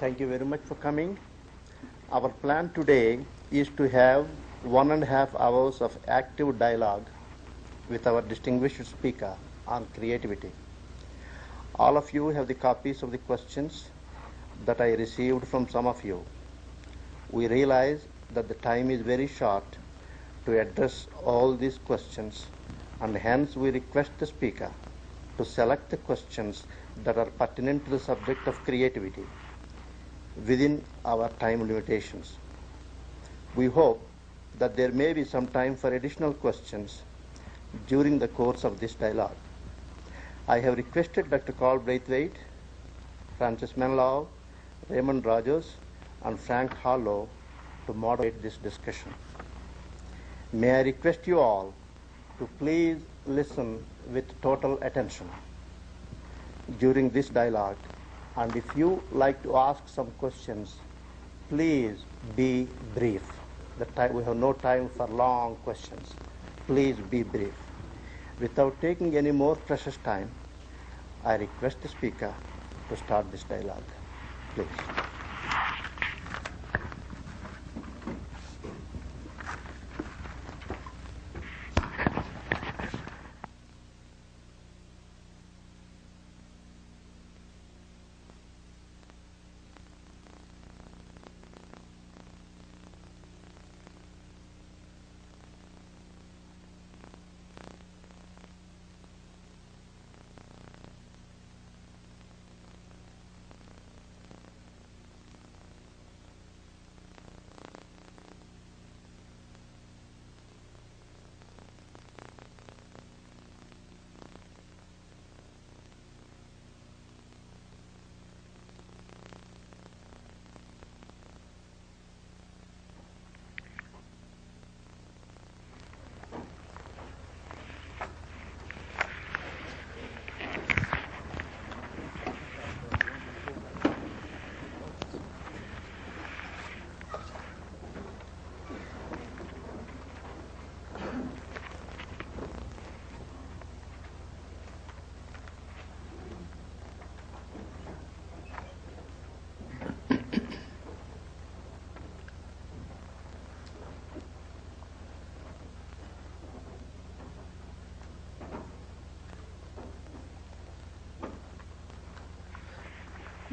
Thank you very much for coming. Our plan today is to have 1.5 hours of active dialogue with our distinguished speaker on creativity. All of you have the copies of the questions that I received from some of you. We realize that the time is very short to address all these questions, and hence we request the speaker to select the questions that are pertinent to the subject of creativity within our time limitations. We hope that there may be some time for additional questions during the course of this dialogue. I have requested Dr. Carl Braithwaite, Francis Menlau, Raymond Rogers, and Frank Harlow to moderate this discussion. May I request you all to please listen with total attention during this dialogue, and if you like to ask some questions, please be brief. We have no time for long questions. Please be brief. Without taking any more precious time, I request the speaker to start this dialogue. Please.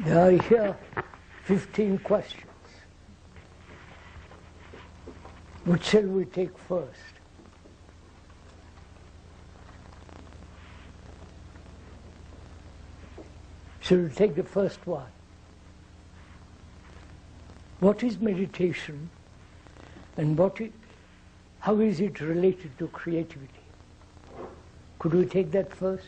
There are here 15 questions. Which shall we take first? Shall we take the first one? What is meditation, and how is it related to creativity? Could we take that first?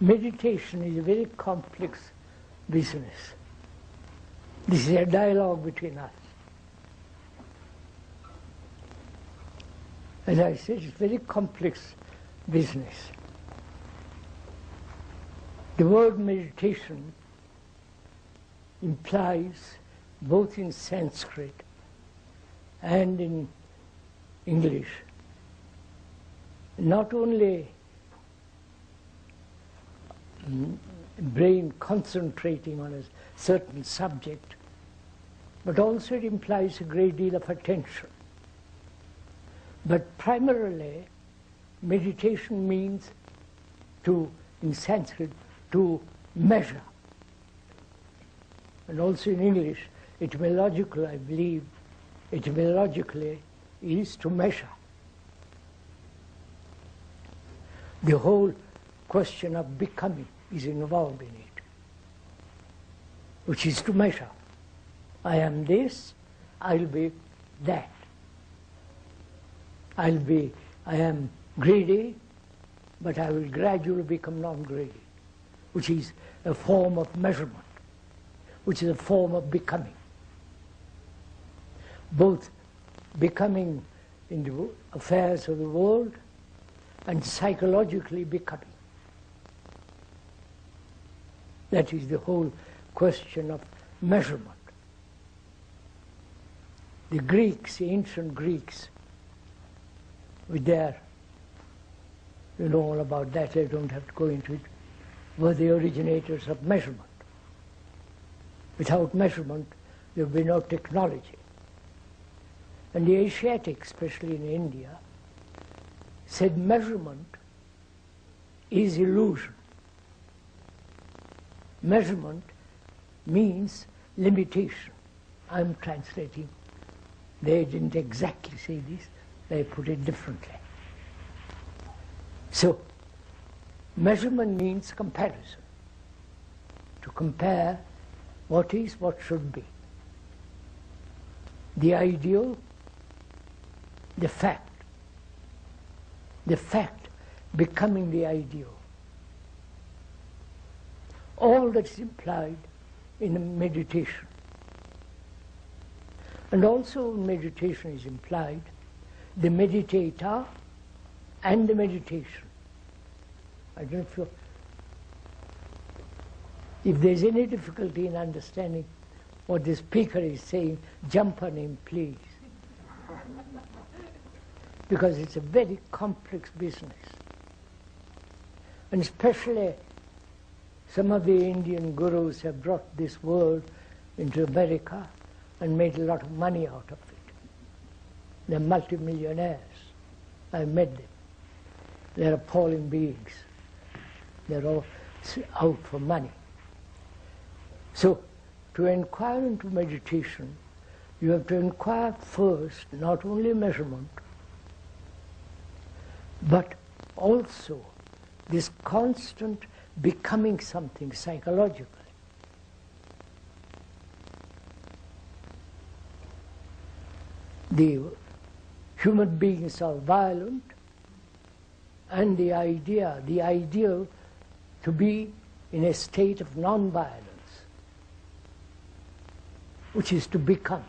Meditation is a very complex business. This is a dialogue between us. As I said, it's a very complex business. The word meditation implies, both in Sanskrit and in English, not only brain concentrating on a certain subject, but also it implies a great deal of attention. But primarily, meditation means in Sanskrit, to measure. And also in English, etymologically, I believe, etymologically is to measure. The whole question of becoming is involved in it, which is to measure. I am this, I'll be that. I am greedy, but I will gradually become non-greedy, which is a form of measurement, which is a form of becoming. Both becoming in the affairs of the world and psychologically becoming. That is the whole question of measurement. The Greeks, the ancient Greeks, with their, you know all about that, I don't have to go into it, were the originators of measurement. Without measurement, there would be no technology. And the Asiatics, especially in India, said measurement is illusion. Measurement means limitation. I'm translating. They didn't exactly say this, they put it differently. So, measurement means comparison. To compare what is, what should be. The ideal, the fact becoming the ideal. All that is implied in meditation. And also in meditation is implied the meditator and the meditation. I don't feel, if there's any difficulty in understanding what the speaker is saying, jump on him, please. Because it's a very complex business. And especially some of the Indian gurus have brought this world into America and made a lot of money out of it. They're multimillionaires. I've met them. They're appalling beings. They're all out for money. So, to inquire into meditation, you have to inquire first, not only measurement, but also this constant becoming something psychologically. The human beings are violent, and the ideal to be in a state of non-violence, which is to become.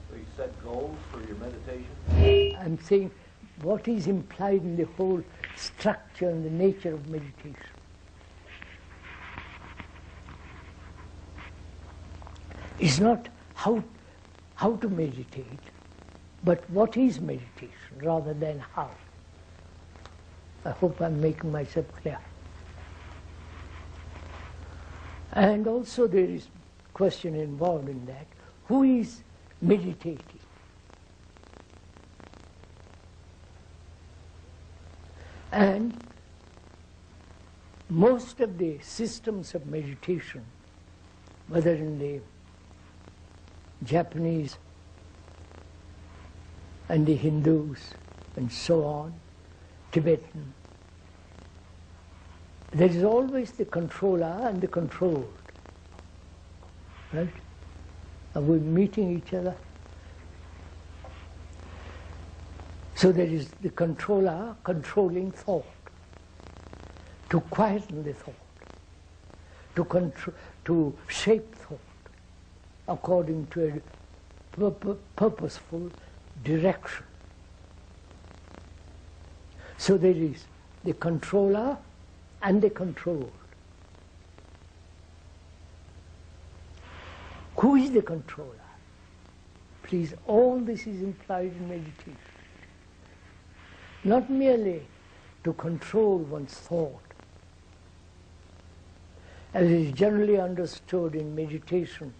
So you set goals for your meditation? I'm saying what is implied in the whole structure and the nature of meditation. It's not how to meditate, but what is meditation rather than how. I hope I'm making myself clear. And also there is a question involved in that. Who is meditating? And most of the systems of meditation, whether in the Japanese and the Hindus and so on, Tibetan, there is always the controller and the controlled, right? Are we meeting each other? So there is the controller controlling thought, to quieten the thought, to shape thought according to a purposeful direction. So there is the controller and the controlled. Who is the controller? Please, all this is implied in meditation. Not merely to control one's thought, as is generally understood in meditation,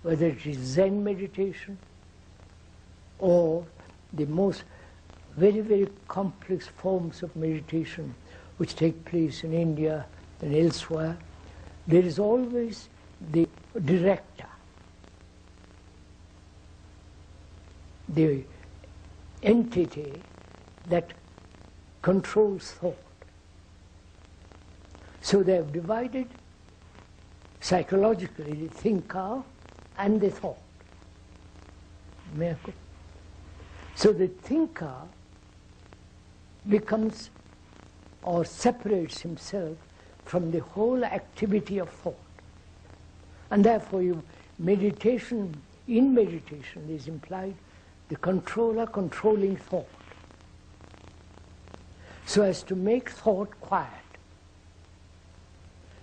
whether it is Zen meditation or the most very, very complex forms of meditation which take place in India and elsewhere, there is always the director, the entity that controls thought. So they have divided psychologically the thinker and the thought. So the thinker becomes or separates himself from the whole activity of thought. And therefore in meditation is implied the controller controlling thought, so as to make thought quiet.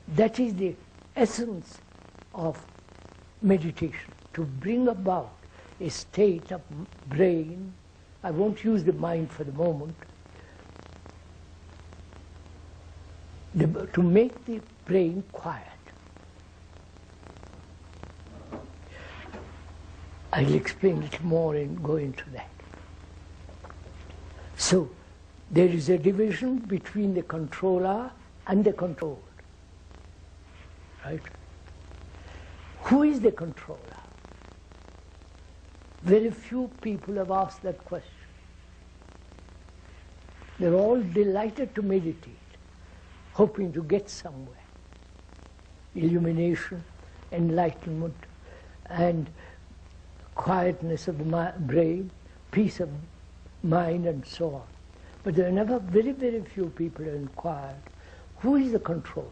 That is the essence of meditation, to bring about a state of brain I won't use the mind for the moment, to make the brain quiet. I'll explain a little more and go into that. So, there is a division between the controller and the controlled. Right? Who is the controller? Very few people have asked that question. They're all delighted to meditate, hoping to get somewhere. Illumination, enlightenment, and quietness of the brain, peace of mind, and so on. But there are never, very, very few people who inquired, who is the controller?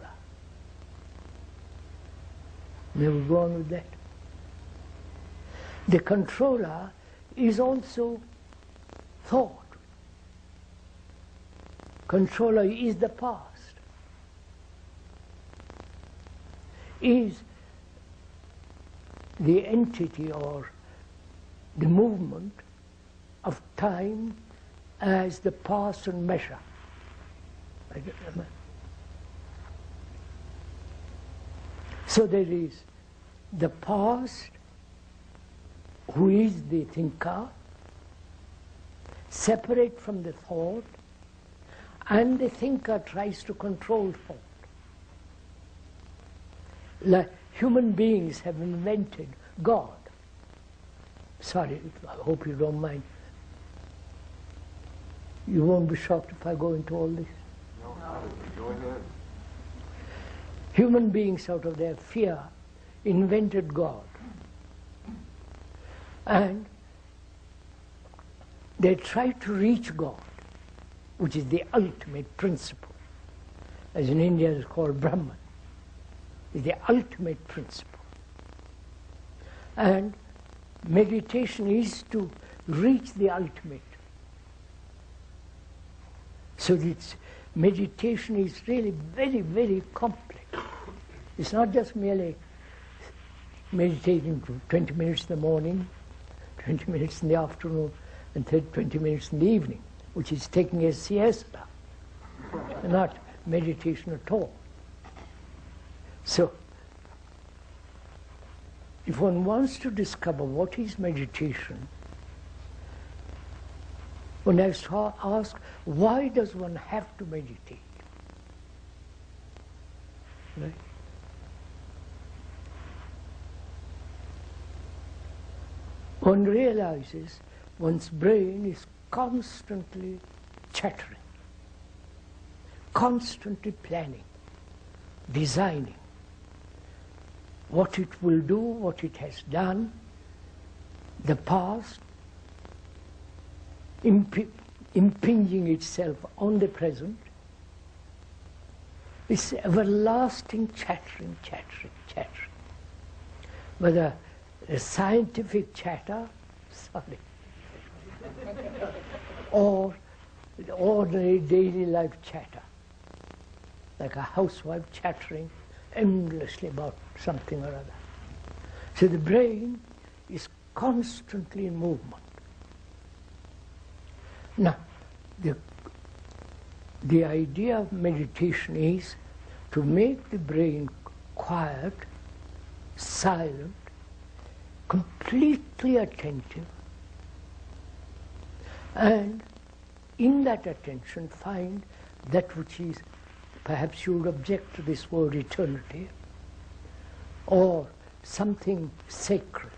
Never go on with that. The controller is also thought. Controller is the past. Is the entity or the movement of time as the past and measure. So there is the past, who is the thinker, separate from the thought, and the thinker tries to control thought. Like human beings have invented God. Sorry, I hope you don't mind. You won't be shocked if I go into all this. No, go ahead. Human beings, out of their fear, invented God. And they try to reach God, which is the ultimate principle. As in India is called Brahman. Is the ultimate principle. And meditation is to reach the ultimate. So this meditation is really very, very complex. It's not just merely meditating for 20 minutes in the morning, 20 minutes in the afternoon, and 20 minutes in the evening, which is taking a siesta, not meditation at all. So, if one wants to discover what is meditation, one has to ask, why does one have to meditate? Right? One realizes one's brain is constantly chattering, constantly planning, designing what it will do, what it has done, the past, impinging itself on the present. It's everlasting chattering, chattering, chattering. Whether a scientific chatter, sorry, or the ordinary daily life chatter, like a housewife chattering endlessly about something or other. So the brain is constantly in movement. Now, the idea of meditation is to make the brain quiet, silent, completely attentive, and in that attention find that which is, perhaps you would object to this word eternity, or something sacred.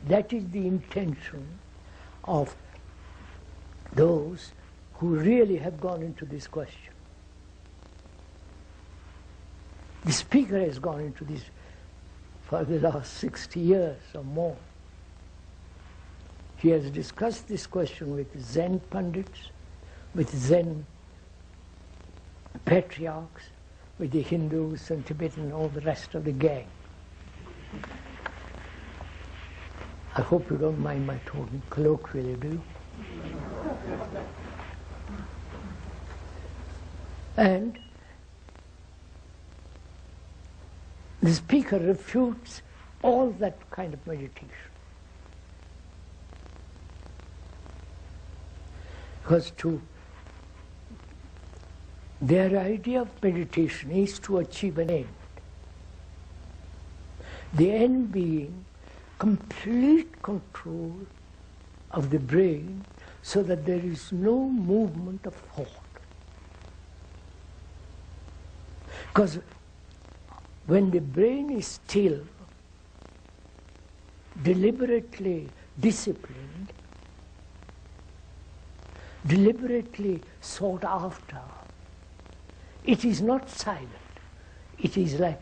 That is the intention of those who really have gone into this question. The speaker has gone into this for the last 60 years or more. He has discussed this question with Zen pundits, with Zen patriarchs, with the Hindus and Tibetans and all the rest of the gang. I hope you don't mind my talking colloquially, do you? And the speaker refutes all that kind of meditation. Because their idea of meditation is to achieve an end. The end being complete control of the brain so that there is no movement of thought. Because when the brain is still, deliberately disciplined, deliberately sought after, it is not silent. It is like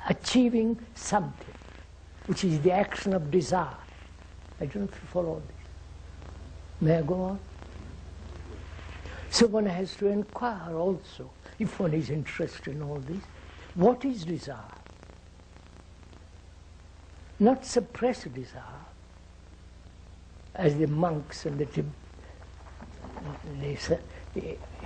achieving something, which is the action of desire. I don't know if you follow this. May I go on? So one has to inquire also, if one is interested in all this, what is desire? Not suppress desire, as the monks and the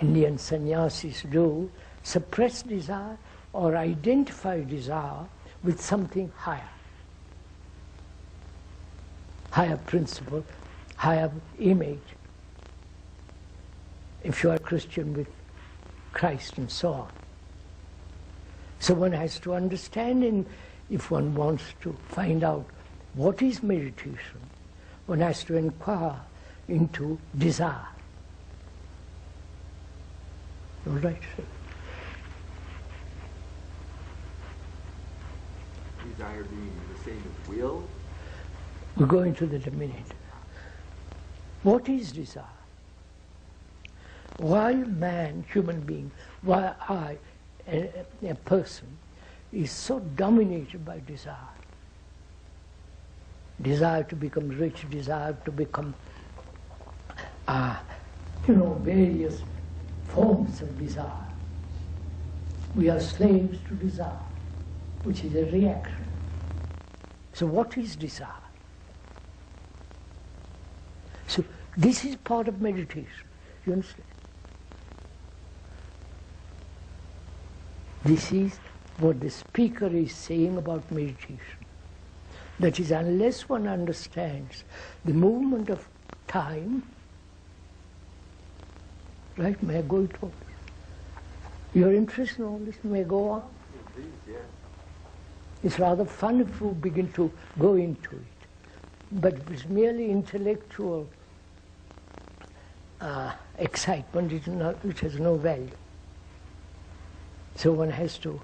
Indian sannyasis do, suppress desire or identify desire with something higher. Higher principle, higher image. If you are a Christian, with Christ and so on. So one has to understand, and if one wants to find out what is meditation, one has to inquire into desire. All right, sir. Desire being the same as will? We'll go into that in a minute. What is desire? Why man, human being, why I, a person, is so dominated by desire? Desire to become rich, desire to become, various forms of desire. We are slaves to desire, which is a reaction. So what is desire? So this is part of meditation. You understand? This is what the speaker is saying about meditation. That is, unless one understands the movement of time, right? May I go into all this? You're interested in all this? May I go on? Please, yes. It's rather fun if you begin to go into it. But if it's merely intellectual excitement, it has no value. So one has to,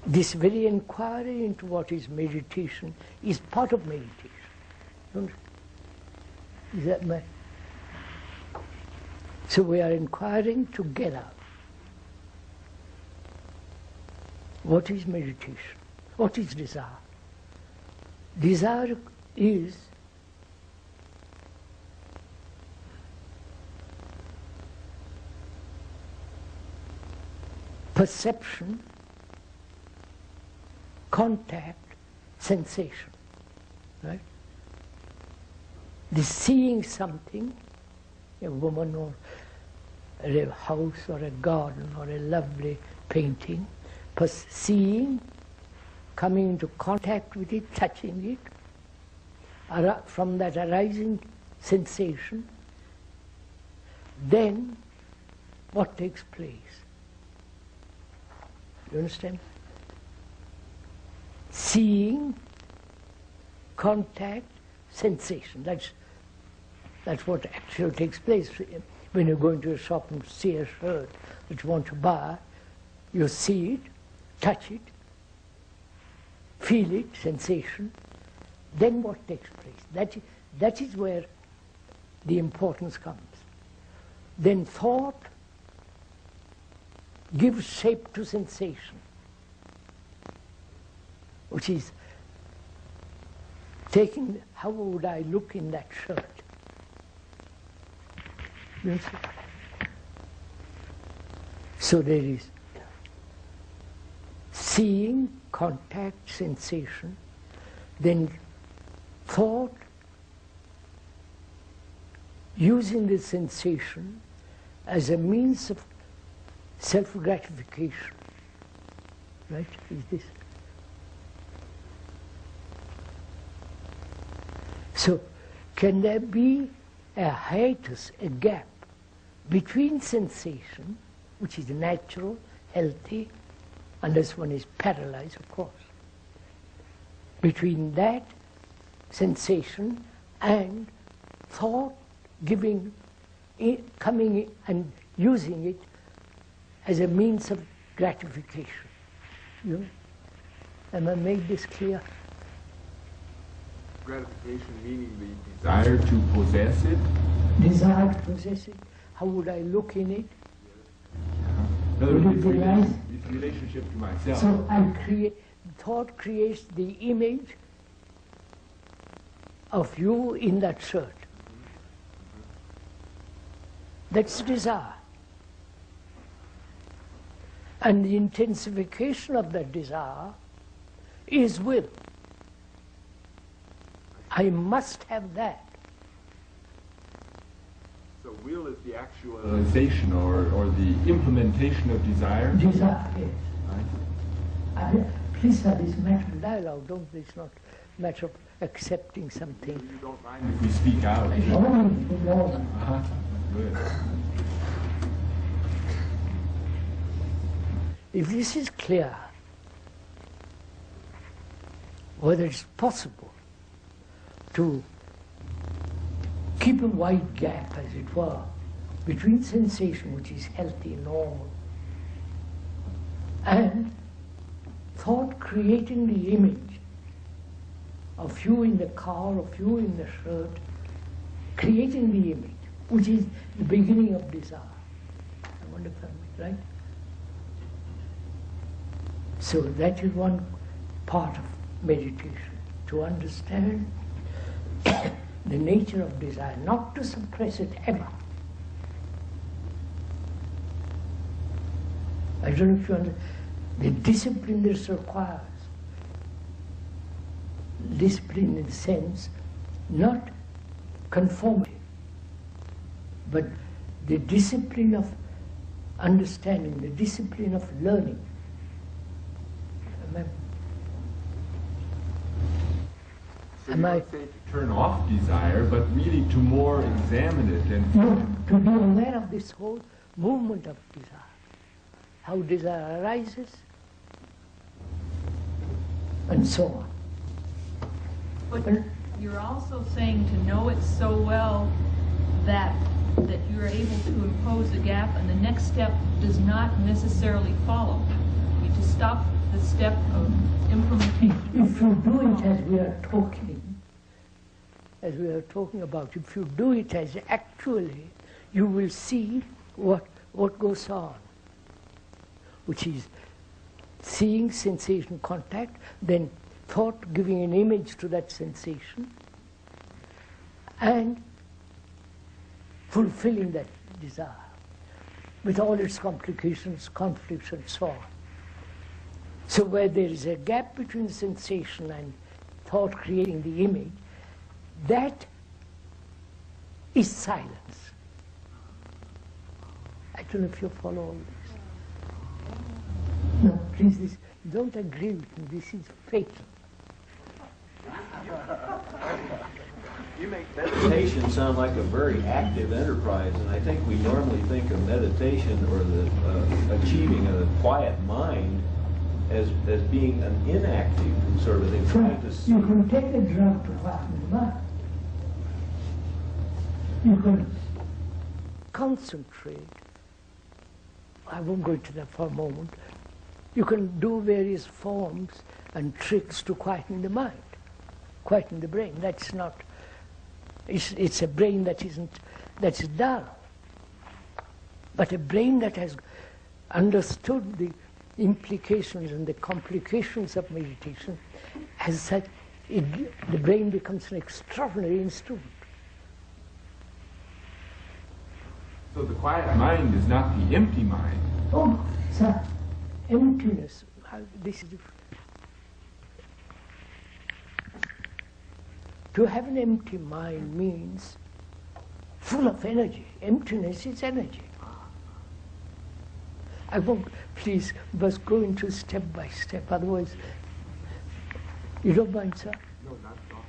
this very inquiry into what is meditation is part of meditation. Is that my? So we are inquiring together. What is meditation? What is desire? Desire is perception, contact, sensation, right? The seeing something, a woman or a house or a garden or a lovely painting, seeing, coming into contact with it, touching it, from that arising sensation, then what takes place? You understand? Seeing, contact, sensation. That's what actually takes place. When you go into a shop and see a shirt that you want to buy, you see it, touch it, feel it, sensation. Then what takes place? That is where the importance comes. Then thought gives shape to sensation, which is taking, how would I look in that shirt? You see? So there is seeing, contact, sensation, then thought, using the sensation as a means of self-gratification, right? Is this? So can there be a hiatus, a gap, between sensation, which is natural, healthy, unless one is paralyzed, of course, between that sensation and thought giving, coming and using it as a means of gratification. You know? Am I made this clear? Gratification meaning the desire to possess it? Desire to possess it. How would I look in it? In other Would words, it be nice? its relationship to myself. So thought creates the image of you in that shirt. That's desire. And the intensification of that desire is will. I must have that. So will is the actualization or the implementation of desire? Desire, yes. Right. Please have this matter of dialogue, don't it's not a matter of accepting something. You don't mind if we speak out? Oh, Good. if this is clear, whether it's possible to keep a wide gap, as it were, between sensation, which is healthy, normal, and thought creating the image of you in the car, of you in the shirt, creating the image, which is the beginning of desire. I wonder if I'm right. So that is one part of meditation, to understand the nature of desire, not to suppress it ever. I don't know if you understand the discipline this requires. Discipline in the sense, not conformity, but the discipline of understanding, the discipline of learning. So you don't say to turn off desire, but really to more examine it and No, to be aware of this whole movement of desire. How desire arises, and so on. But you're also saying to know it so well that you're able to impose a gap, and the next step does not necessarily follow. To stop the step of implementation. If you do it as we are talking about, if you do it as actually, you will see what goes on, which is seeing sensation contact, then thought giving an image to that sensation, and fulfilling that desire with all its complications, conflicts, and so on. So where there is a gap between sensation and thought creating the image, that is silence. I don't know if you follow all this. No, please, don't agree with me. This is fatal. You make meditation sound like a very active enterprise, and I think we normally think of meditation or the achieving a quiet mind as being an inactive sort of thing. Trying to see. You can take a drug to quieten the mind. You can concentrate. I won't go into that for a moment. You can do various forms and tricks to quieten the mind, quieten the brain. That's not, it's a brain that's dull. But a brain that has understood the implications and the complications of meditation, has such, the brain becomes an extraordinary instrument. So the quiet mind is not the empty mind. Oh, sir, emptiness. This is to have an empty mind means full of energy. Emptiness is energy. I won't, please, must go into step by step, otherwise, you don't mind, sir? No, not at all.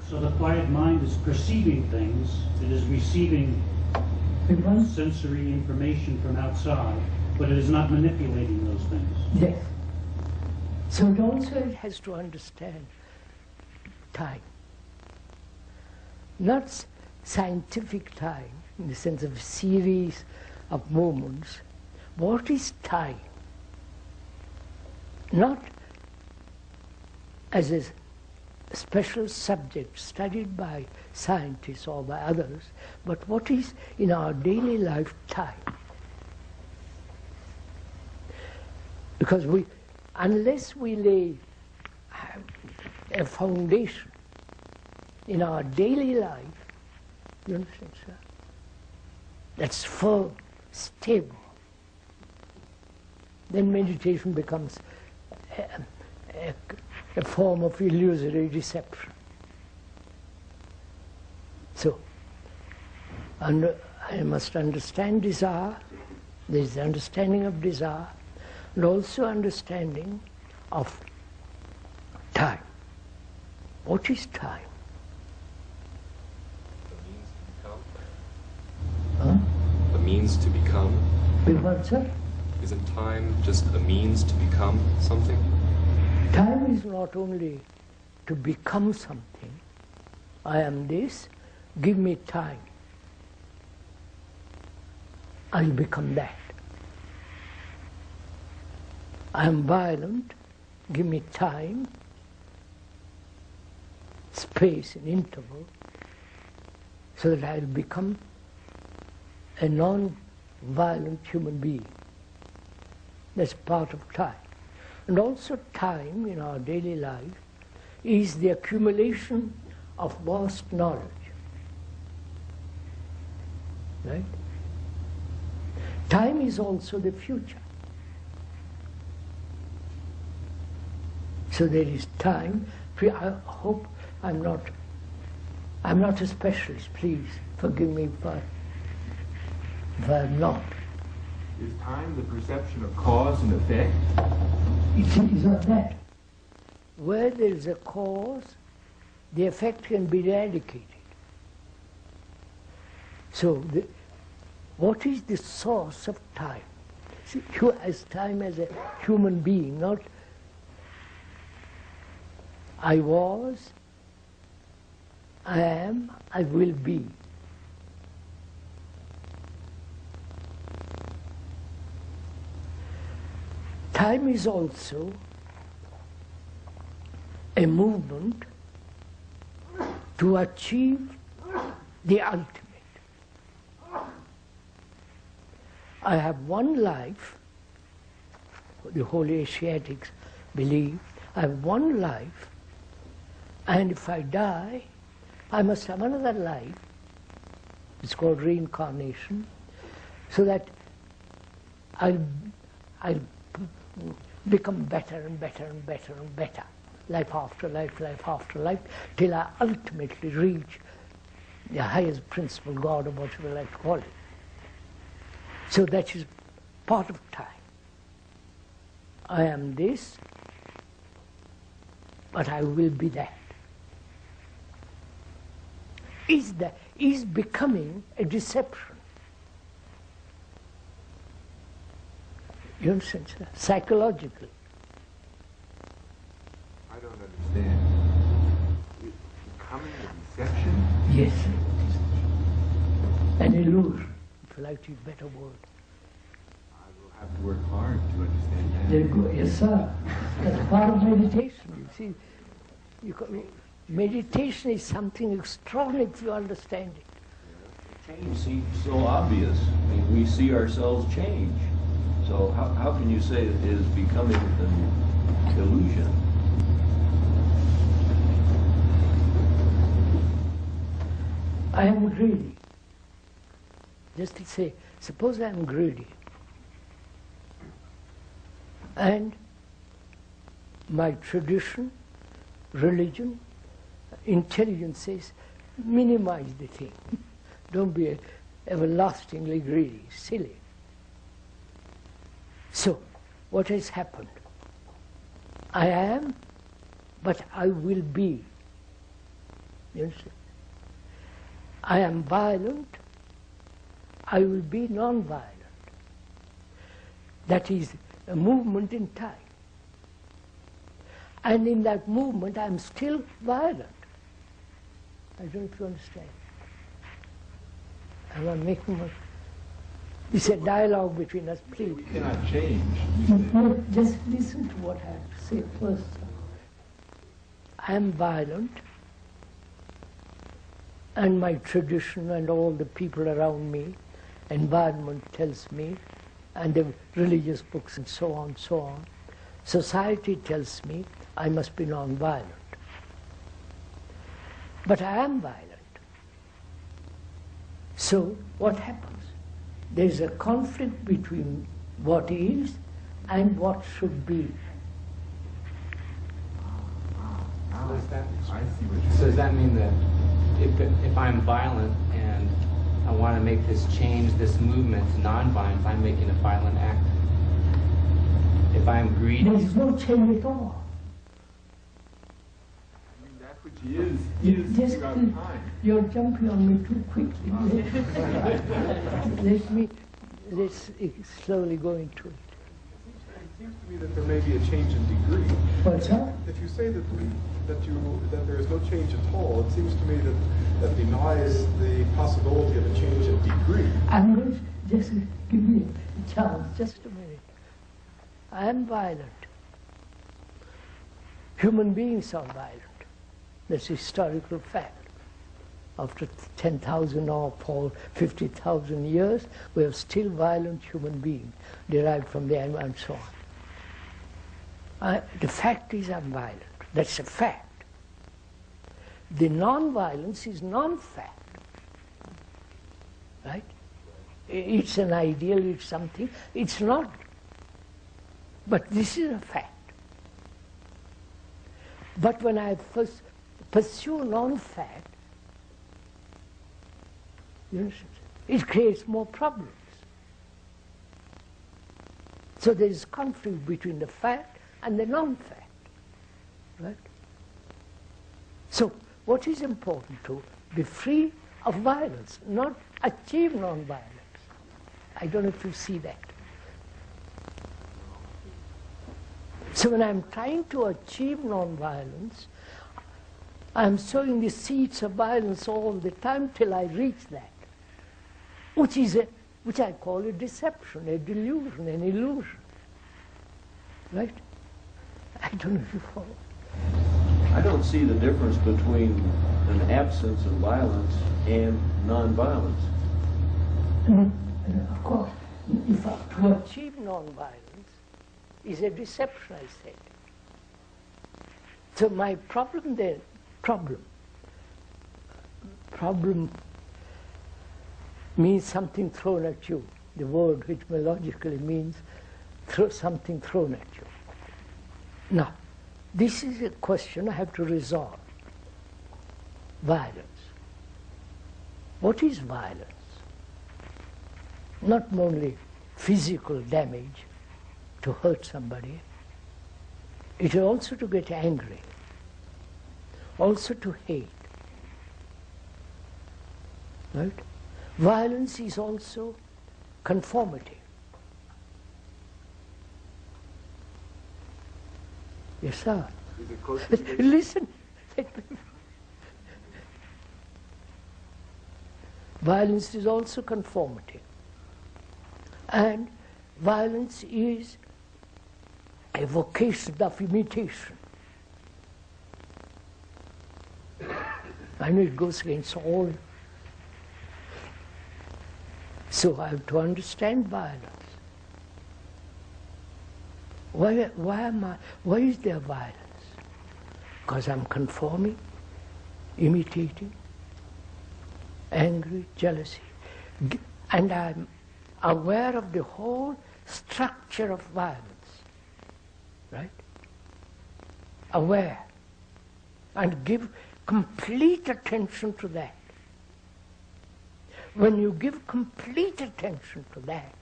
So the quiet mind is perceiving things, it is receiving sensory information from outside, but it is not manipulating those things. Yes. So it also has to understand time. Not scientific time in the sense of a series of moments. What is time? Not as a special subject studied by scientists or by others, but what is in our daily life time? Because unless we lay a foundation in our daily life, you understand, sir? That's firm, stable. Then meditation becomes a form of illusory deception. So, I must understand desire, there is the understanding of desire, and also understanding of time. What is time? A means to become. Big what, sir? Isn't time just a means to become something? Time is not only to become something. I am this, give me time. I'll become that. I am violent, give me time, space, and interval, so that I'll become a non-violent human being. That's part of time. And also time in our daily life is the accumulation of vast knowledge. Right? Time is also the future. So there is time. I hope I'm not a specialist. Please forgive me if I'm not. Is time the perception of cause and effect? It is not that. Where there is a cause, the effect can be eradicated. So, what is the source of time? See, as time as a human being, not I was, I am, I will be. Time is also a movement to achieve the ultimate. I have one life, the holy Asiatics believe, I have one life, and if I die, I must have another life. It's called reincarnation, so that I'll become better and better and better and better, life after life, till I ultimately reach the highest principle, God, or whatever you like to call it. So that is part of time. I am this, but I will be that. Is becoming a deception. You understand, sir? Psychologically. I don't understand. Becoming a deception? Yes. An illusion, if you like to use a better word. I will have to work hard to understand that. There you go. Yes, sir. That's part of meditation. You see, meditation is something extraordinary if you understand it. Change seems so obvious. I mean, we see ourselves change. So how can you say it is becoming an illusion? I am greedy. Just to say, suppose I am greedy. And my tradition, religion, intelligence says, minimize the thing. Don't be everlastingly greedy, silly. So, what has happened? I am, but I will be. You understand? I am violent, I will be non-violent. That is a movement in time. And in that movement I am still violent. I don't know if you understand. Am I making a... It's a dialogue between us, please. We cannot change. No, just listen to what I have to say first. I am violent, and my tradition and all the people around me, environment tells me, and the religious books and so on, society tells me I must be non-violent. But I am violent. So what happens? There is a conflict between what is and what should be. Does that, I see what you're so saying. does that mean that if I'm violent and I want to make this change, this movement to non-violence, I'm making a violent act? If I'm greedy... There is no change at all. I mean, that which is Just throughout time. you're jumping on me too quickly. Let's slowly go into it. It seems to me that there may be a change in degree. What's that? If you say that there is no change at all, it seems to me that denies the possibility of a change in degree. I'm going to just give me a chance, just a minute. I am violent. Human beings are violent. That's a historical fact. After 10,000 or 50,000 years, we are still violent human beings, derived from the animal and so on. The fact is I'm violent. That's a fact. The non-violence is non-fact. Right? It's an ideal, it's something. It's not. But this is a fact. But when I first pursue non-fact, you know, it creates more problems. So there is conflict between the fact and the non-fact. Right? So what is important? To be free of violence, not achieve non-violence. I don't know if you see that. So when I'm trying to achieve non-violence, I'm sowing the seeds of violence all the time till I reach that, which I call a deception, a delusion, an illusion. Right? I don't know if you follow. I don't see the difference between an absence of violence and non-violence. Of course, to achieve non-violence is a deception, I said. So my problem then, problem means something thrown at you. The word etymologically means something thrown at you. Now, this is a question I have to resolve. Violence. What is violence? Not only physical damage, to hurt somebody, it is also to get angry, also to hate. Right? Violence is also conformity. Yes, sir. Listen. Violence is also conformity. And violence is a vocation of imitation. I know it goes against all. So I have to understand violence. Why is there violence? Because I'm conforming, imitating, angry, jealousy. And I'm aware of the whole structure of violence. Right? Aware. And give complete attention to that. When you give complete attention to that,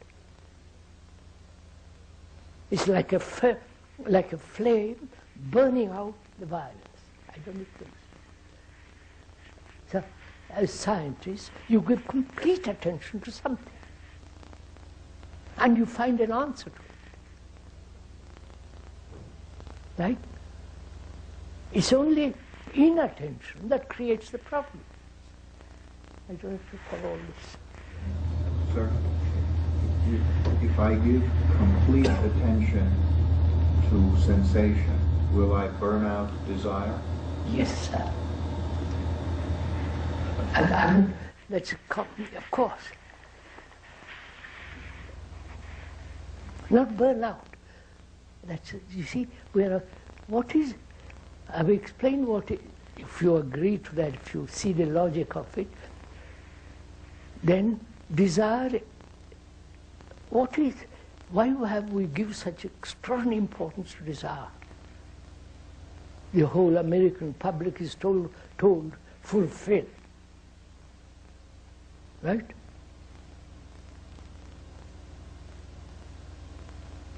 it's like a flame burning out the violence. I don't think so. So, as scientists, you give complete attention to something. And you find an answer to it. Right? It's only inattention that creates the problem. I don't have to follow all this. Sir, if I give complete attention to sensation, will I burn out desire? Yes, sir. And that's of course. Not burn out. That's, you see, I've explained what it, if you agree to that, if you see the logic of it, then desire, why have we give such extraordinary importance to desire? The whole American public is told fulfill. Right?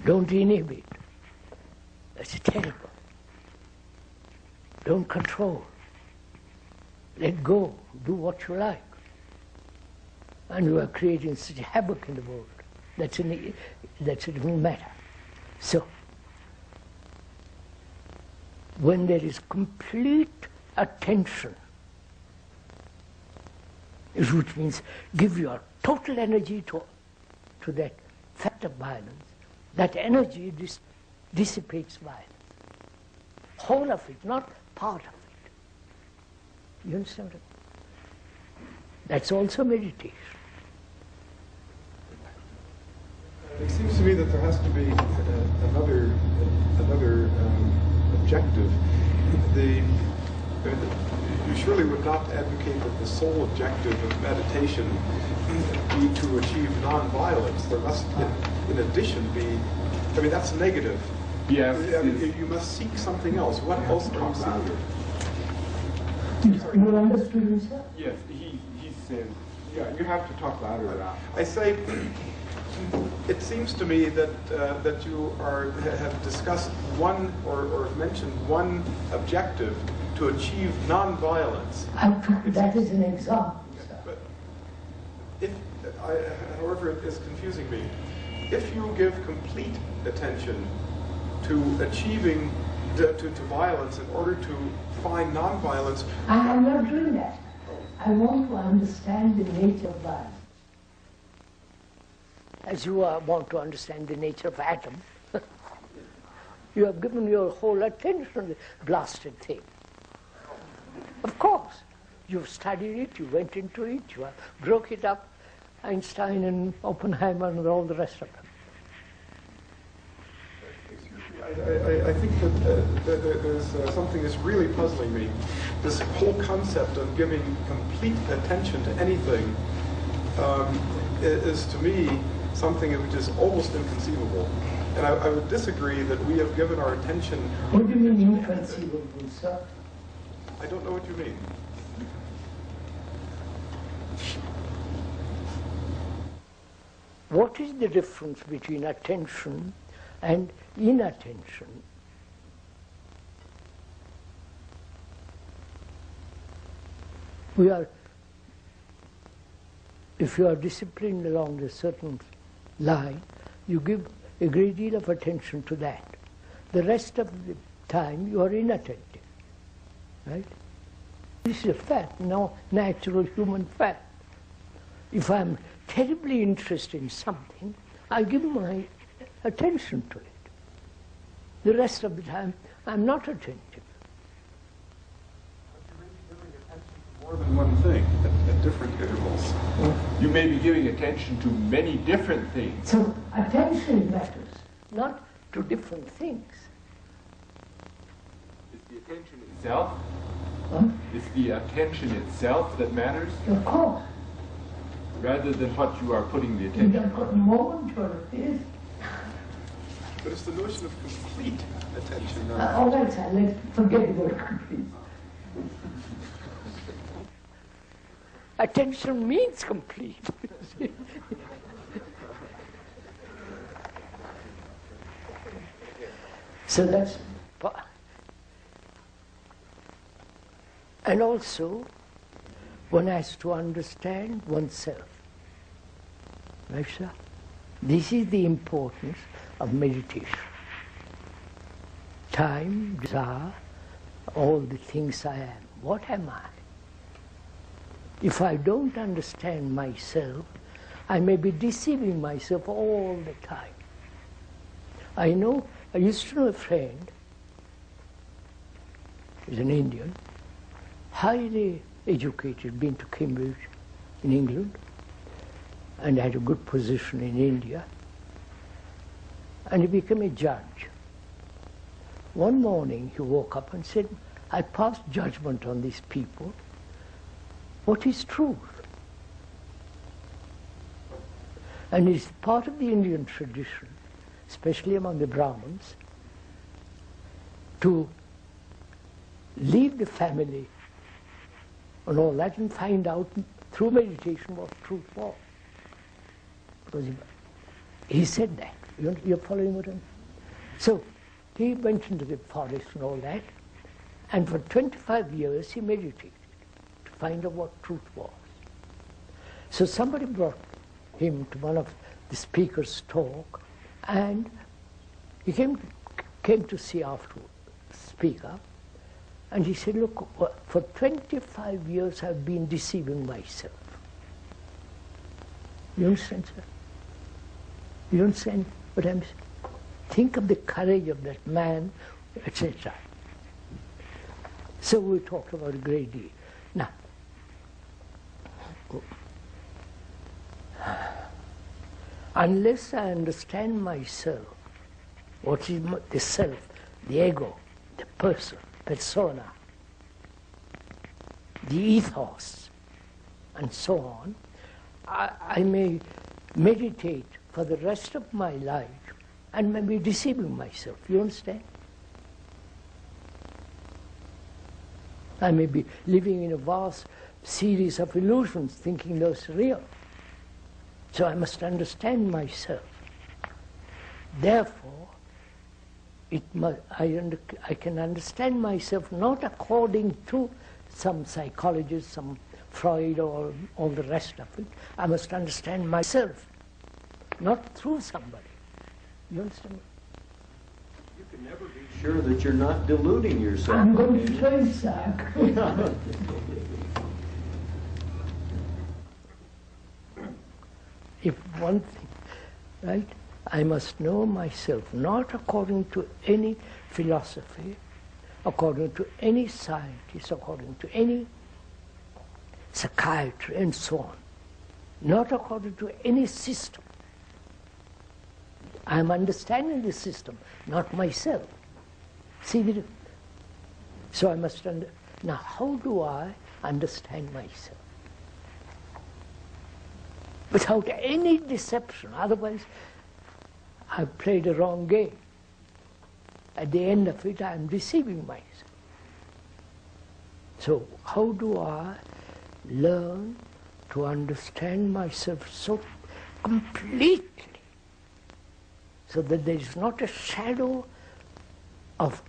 Don't inhibit. That's terrible. Don't control. Let go. Do what you like. And you are creating such havoc in the world. That's a different matter. So, when there is complete attention, which means give your total energy to that fact of violence, that energy dissipates violence. Whole of it, not part of it. You understand what I mean? That's also meditation. It seems to me that there has to be another objective. You surely would not advocate that the sole objective of meditation be to achieve non-violence. There must, in addition, be. I mean, that's negative. Yes. You must seek something else. What else are you seeking? You understood me, sir? Yes, he's saying, yeah, you have to talk louder now. I say, it seems to me that you have discussed one or mentioned one objective to achieve non-violence. That is an example. But however, it is confusing me. If you give complete attention to achieving to violence in order to find non-violence, I am not doing that. I want to understand the nature of violence. As you want to understand the nature of atom, you have given your whole attention to the blasted thing. Of course, you've studied it, you went into it, you broke it up, Einstein and Oppenheimer and all the rest of them. I think that there's something that's really puzzling me. This whole concept of giving complete attention to anything is, to me, something which is almost inconceivable. And I would disagree that we have given our attention... What do you mean inconceivable, sir? I don't know what you mean. What is the difference between attention and inattention? If you are disciplined along a certain line, you give a great deal of attention to that. The rest of the time you are inattentive, right? This is a fact, natural human fact. If I'm terribly interested in something, I give my attention to it. The rest of the time, I'm not attentive. More than one thing at different intervals. You may be giving attention to many different things. So attention matters, not to different things. It's the attention itself? Huh? It's the attention itself that matters? Of course. Rather than what you are putting the You attention don't put a on. moment to it. But it's the notion of complete attention. All right, sir, let's forget the word complete. Attention means complete. So that's... And also, one has to understand oneself. Right, sir? This is the importance of meditation. Time, desire, all the things I am. What am I? If I don't understand myself, I may be deceiving myself all the time. I used to know a friend, he's an Indian, highly educated, been to Cambridge in England, and had a good position in India, and he became a judge. One morning he woke up and said, I passed judgment on these people. What is truth? And it's part of the Indian tradition, especially among the Brahmins, to leave the family and all that and find out through meditation what truth was. Because he said that. You're following what I'm saying? So he went into the forest and all that, and for 25 years he meditated to find out what truth was. So somebody brought him to one of the speaker's talk, and he came to see after the speaker, and he said, look, for 25 years I've been deceiving myself. You understand, sir? You understand what I'm saying? Think of the courage of that man, etc. So we talked about a great deal. Now, unless I understand myself, what is the self, the ego, the person, persona, the ethos, and so on, I may meditate for the rest of my life and may be deceiving myself. You understand? I may be living in a vast series of illusions, thinking those are real. So I must understand myself. Therefore, I can understand myself not according to some psychologist, some Freud, or all the rest of it. I must understand myself, not through somebody. You understand? You can never be sure that you're not deluding yourself. I'm going to try, sir. If one thing, right? I must know myself, not according to any philosophy, according to any scientist, according to any psychiatry, and so on. Not according to any system. I'm understanding the system, not myself. See the difference? So I must now, how do I understand myself? Without any deception, otherwise I've played a wrong game. At the end of it, I'm deceiving myself. So how do I learn to understand myself so completely, so that there is not a shadow of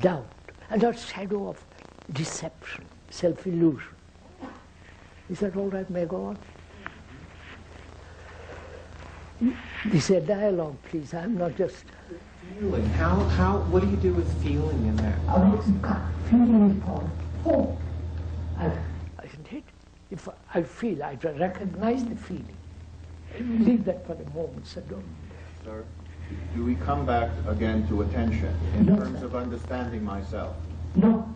doubt and not a shadow of deception, self-illusion? Is that all right? May I go on? This is a dialogue, please. I'm not just... Feeling. What do you do with feeling in that? Feeling is called hope. Isn't it? If I feel, I recognize the feeling. Leave that for a moment, sir. Sir, do we come back again to attention in terms of understanding myself? No.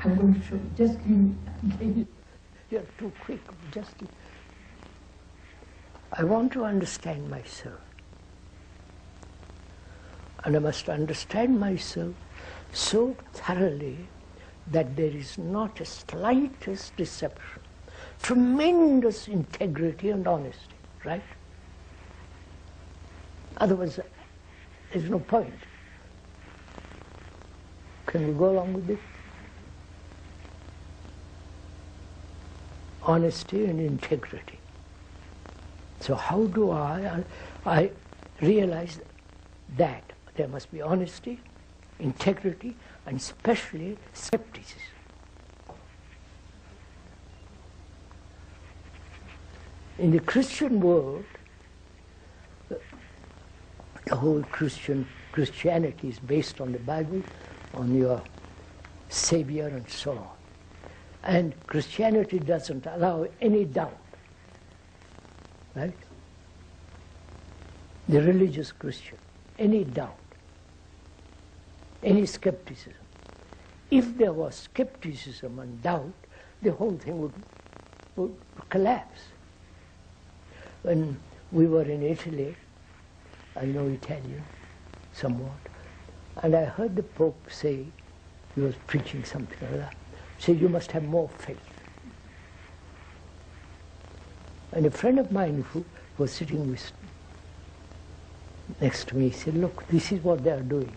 I'm going to show you. Just give me... You're too quick. Just... I want to understand myself. And I must understand myself so thoroughly that there is not a slightest deception. Tremendous integrity and honesty, right? Otherwise, there's no point. Can we go along with this? Honesty and integrity. So how do I realize that there must be honesty, integrity, and especially skepticism. In the Christian world, the whole Christianity is based on the Bible, on your Savior and so on. And Christianity doesn't allow any doubt, right? The religious Christian, any doubt, any skepticism. If there was skepticism and doubt, the whole thing would collapse. When we were in Italy, I know Italian somewhat, and I heard the Pope say, he was preaching something like that, say you must have more faith. And a friend of mine who was sitting next to me said, look, this is what they are doing,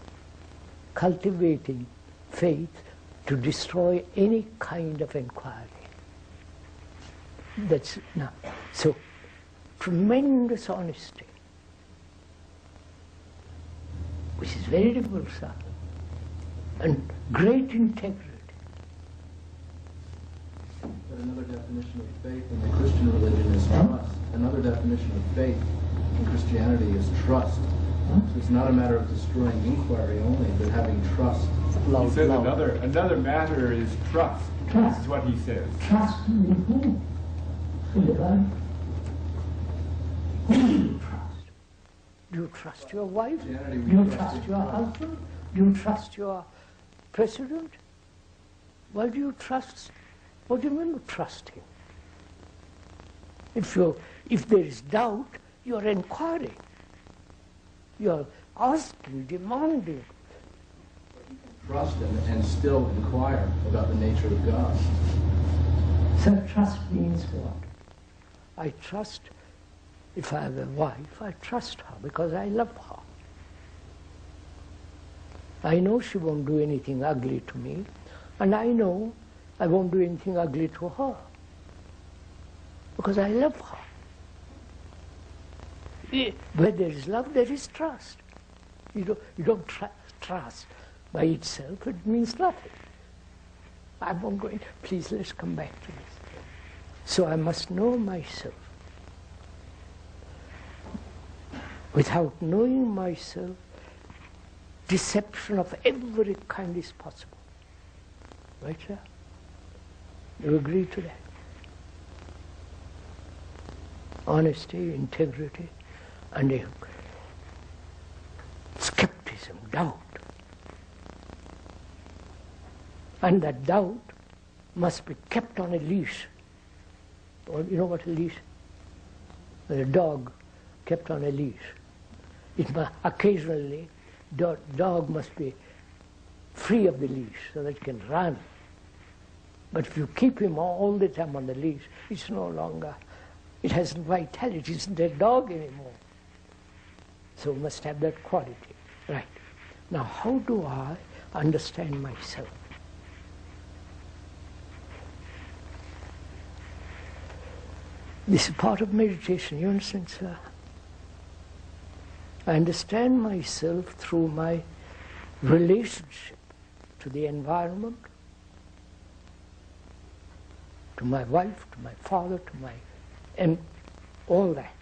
cultivating faith to destroy any kind of inquiry. That's now. So, tremendous honesty, which is very difficult, sir, and great integrity. But another definition of faith in the Christian religion is trust. Another definition of faith in Christianity is trust. So it's not a matter of destroying inquiry only, but having trust. He says another matter is trust. This is what he says. Trust in who? In the Bible. Who do you trust? Do you trust your wife? Do you trust your husband? Do you trust your president? Why do you trust? What do you mean trust him? If there is doubt, you are inquiring. You are asking, demanding. Trust and still inquire about the nature of God. So trust means what? I trust, if I have a wife, I trust her because I love her. I know she won't do anything ugly to me, and I know I won't do anything ugly to her because I love her. Where there is love, there is trust. You don't trust by itself, it means nothing. I won't go in. Please, let's come back to this. So I must know myself. Without knowing myself, deception of every kind is possible. Right, sir? You agree to that? Honesty, integrity, and skepticism, doubt. And that doubt must be kept on a leash. Or you know what a leash? A dog kept on a leash. Occasionally, dog must be free of the leash so that it can run. But if you keep him all the time on the leash, it's no longer, it hasn't vitality, it isn't a dog anymore. So we must have that quality. Right. Now, how do I understand myself? This is part of meditation, you understand, sir? I understand myself through my relationship to the environment, to my wife, to my father, and all that.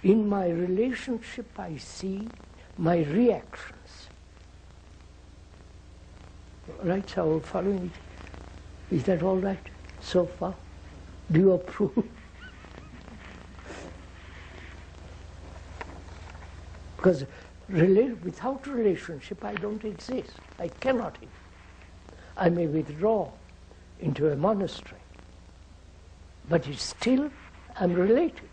In my relationship, I see my reactions. Right, so following it. Is that all right so far? Do you approve? Because without relationship, I don't exist. I cannot exist. I may withdraw into a monastery, but it's still, I'm related.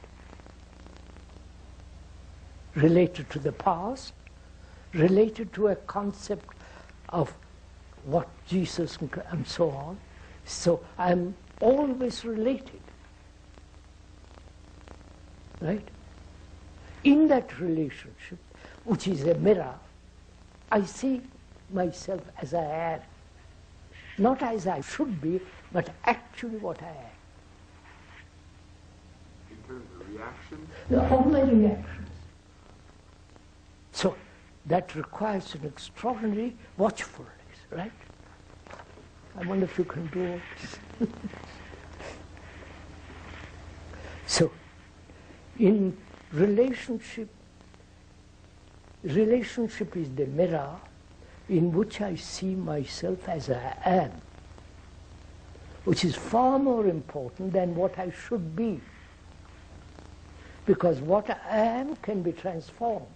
Related to the past, related to a concept of what Jesus and so on. So I'm always related. Right? In that relationship, which is a mirror, I see myself as I am. Not as I should be, but actually what I am. In terms of reaction? All my reactions. So that requires an extraordinary watchfulness, right? I wonder if you can do all this. So, in relationship is the mirror in which I see myself as I am, which is far more important than what I should be. Because what I am can be transformed.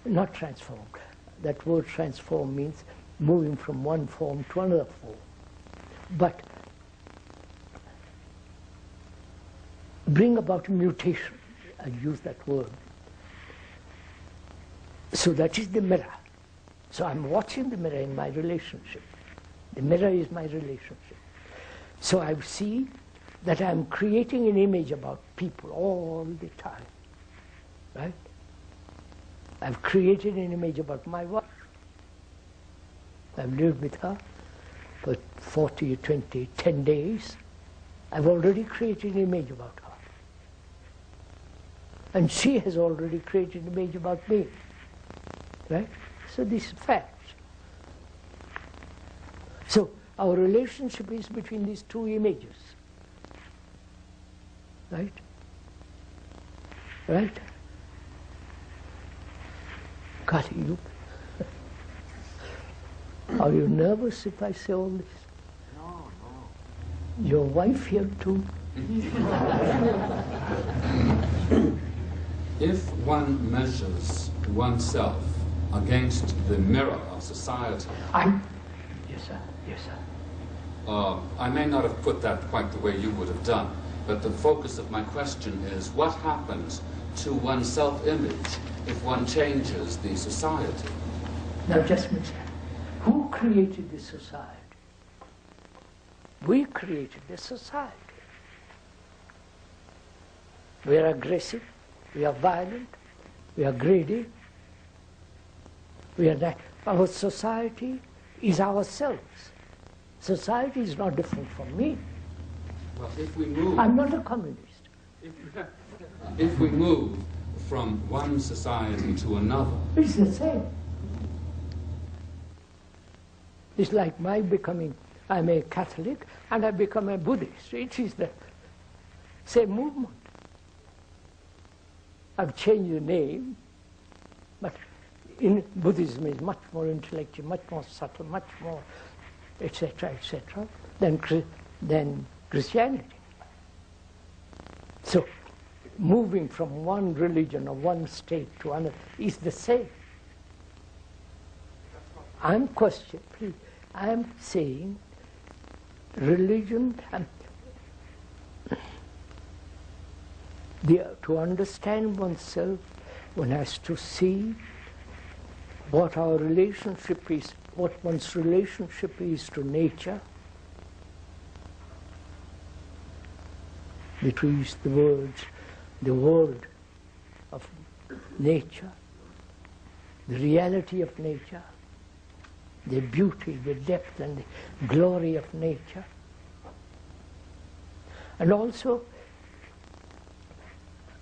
Not transformed. That word transform means moving from one form to another form. But bring about mutation. I use that word. So that is the mirror. So I'm watching the mirror in my relationship. The mirror is my relationship. So I see that I'm creating an image about people all the time. Right? I've created an image about my wife. I've lived with her for 40, 20, 10 days. I've already created an image about her. And she has already created an image about me. Right? So this is facts. So our relationship is between these two images. Right? Right? Kali, you are you nervous if I say all this? No. Your wife here too? If one measures oneself against the mirror of society... Yes, sir. Yes, sir. I may not have put that quite the way you would have done, but the focus of my question is what happens to one's self-image if one changes the society? Now just a minute. Who created this society? We created this society. We are aggressive, we are violent, we are greedy, we are that. Our society is ourselves. Society is not different from me. Well, if we move... I'm not a communist. If we move from one society to another... It's the same. It's like my becoming, I'm a Catholic and I become a Buddhist. It is the same movement. I've changed the name, but in Buddhism is much more intellectual, much more subtle, much more etc., than Christianity. So, moving from one religion or one state to another is the same. I'm saying religion, to understand oneself, one has to see what our relationship is, what one's relationship is to nature, between the world of nature, the reality of nature, the beauty, the depth and the glory of nature. And also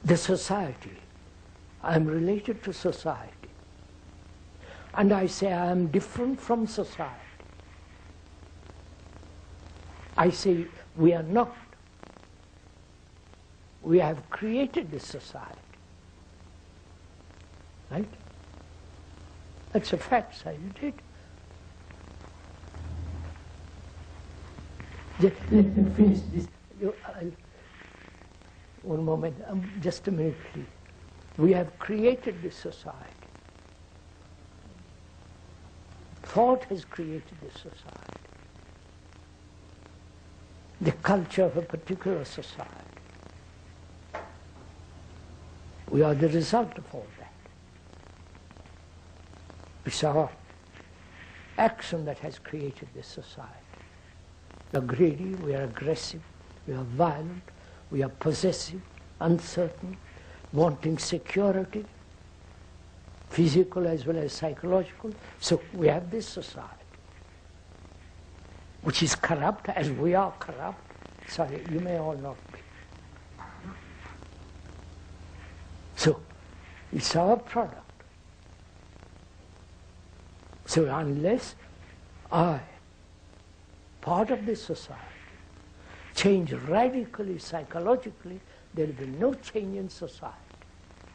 the society. I'm related to society. And I say I am different from society. I say we are not. We have created this society. Right? That's a fact, isn't it? Let me finish this. One moment, just a minute, please. We have created this society. Thought has created this society. The culture of a particular society. We are the result of all that. It's our action that has created this society. We are greedy, we are aggressive, we are violent, we are possessive, uncertain, wanting security, physical as well as psychological. So we have this society, which is corrupt as we are corrupt. Sorry, you may all not be. So it's our product. So unless I, part of this society, change radically, psychologically, there will be no change in society.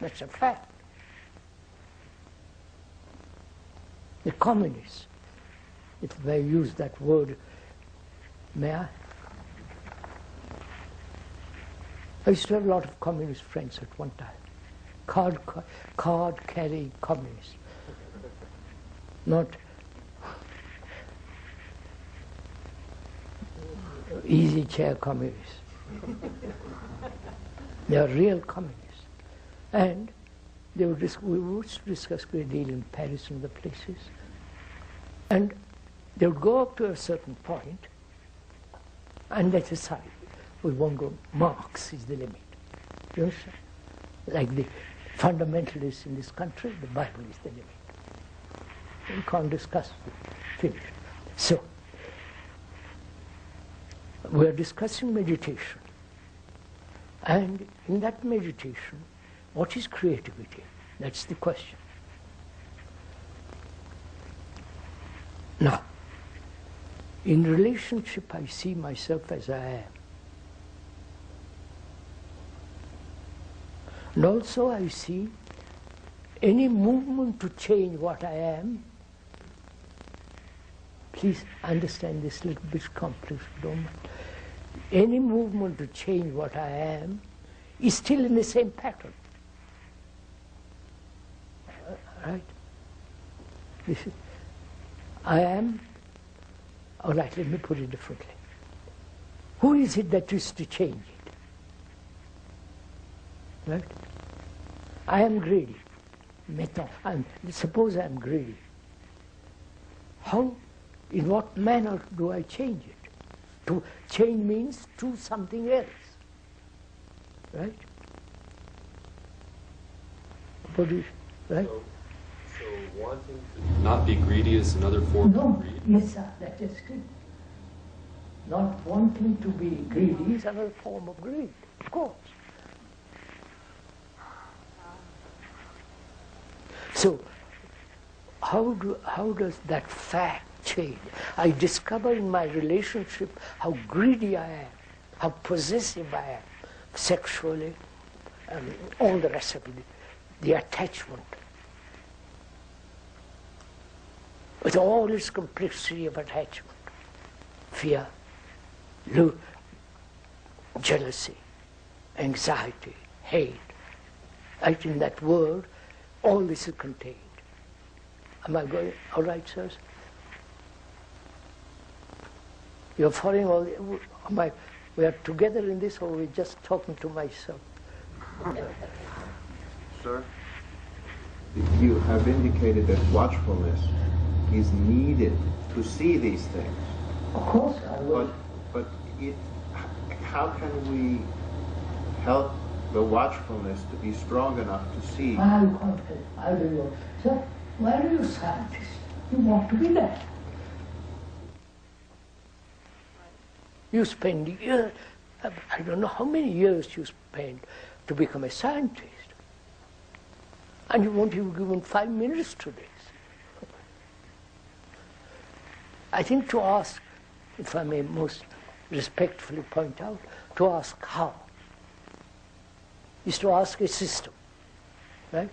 That's a fact. The communists, if I use that word, may I? I used to have a lot of communist friends at one time. Card-carrying communists. Not easy chair communists. They are real communists. And we would discuss a great deal in Paris and other places. And they would go up to a certain point and they decide, we won't go, Marx is the limit. You understand? Like the fundamentalists in this country, the Bible is the limit. We can't discuss it. Finish. So, we are discussing meditation. And in that meditation, what is creativity? That's the question. Now, in relationship, I see myself as I am. And also I see any movement to change what I am. Please understand this little bit complex, don't mind. Any movement to change what I am is still in the same pattern. Right? This is, I am, all right, let me put it differently. Who is it that is to change it? Right? I am greedy. Suppose I am greedy. How, in what manner do I change it? To change means to something else. Right? Right? So wanting to not be greedy is another form of greed? Yes, sir, that is good. Not wanting to be greedy is another form of greed, of course. So, how does that fact change? I discover in my relationship how greedy I am, how possessive I am, sexually, and all the rest of it, the attachment. With all its complexity of attachment, fear, jealousy, anxiety, hate. Right in that word, all this is contained. Am I going all right, sirs? You're following all the, we are together in this, or we're just talking to myself? Sir, you have indicated that watchfulness is needed to see these things. Of course I will. But how can we help the watchfulness to be strong enough to see? I can't help. I will work. Sir, why are you scientists? You want to be there. You spend years, I don't know how many years you spend to become a scientist. And you won't even given 5 minutes to this. I think to ask, if I may most respectfully point out, to ask how is to ask a system, right?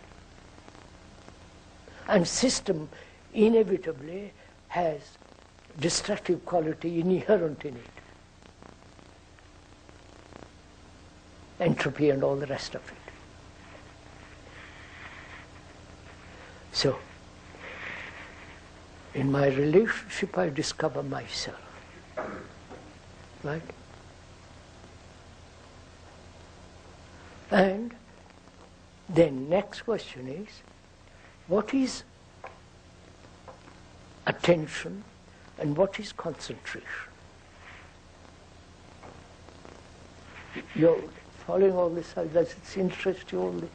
And system inevitably has destructive quality inherent in it. Entropy and all the rest of it. So, in my relationship I discover myself, right? And then next question is, what is attention and what is concentration? You're following all this, does it interest you all this?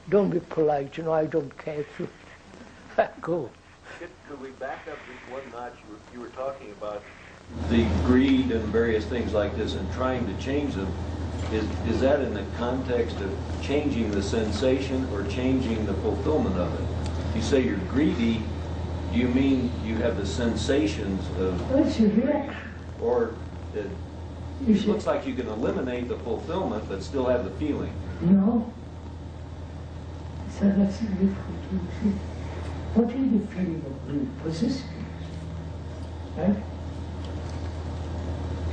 Don't be polite, I don't care if you go. Could we back up just one notch? You were talking about the greed and various things like this and trying to change them. Is that in the context of changing the sensation or changing the fulfillment of it? You say you're greedy, do you mean you have the sensations of... Well, it's a reaction. Or it looks like you can eliminate the fulfillment but still have the feeling. No. So that's difficult to see. What is the feeling of being possessed? Right?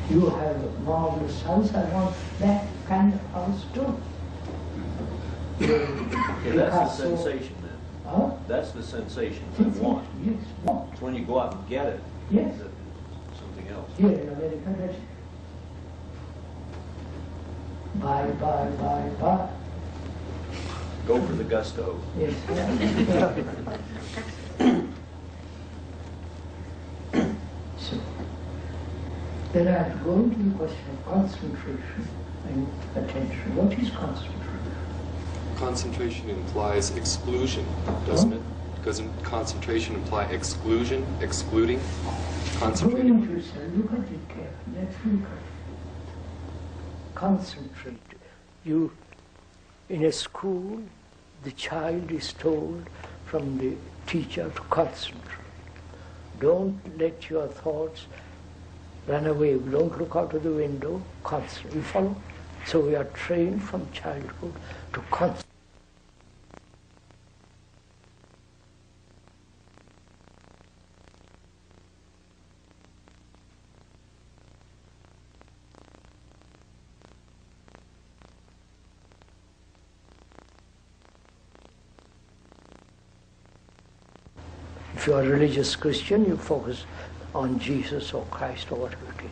You have a marvelous house, I want that kind of house too. Okay, that's the sensation then. Huh? That's the sensation, the want. Yes, want. It's when you go out and get it. Yes. That's something else. Here in America, that's buy. Go for the gusto. Yes. So, then I have to go into the question of concentration and attention. What is concentration? Concentration implies exclusion, doesn't it? Doesn't concentration imply exclusion, excluding? Concentrating? Go into yourself, look at it carefully, let's look at it. Concentrate. You, in a school, the child is told from the teacher to concentrate. Don't let your thoughts run away. Don't look out of the window. Concentrate. You follow? So we are trained from childhood to concentrate. If you are a religious Christian, you focus on Jesus or Christ or whatever it is.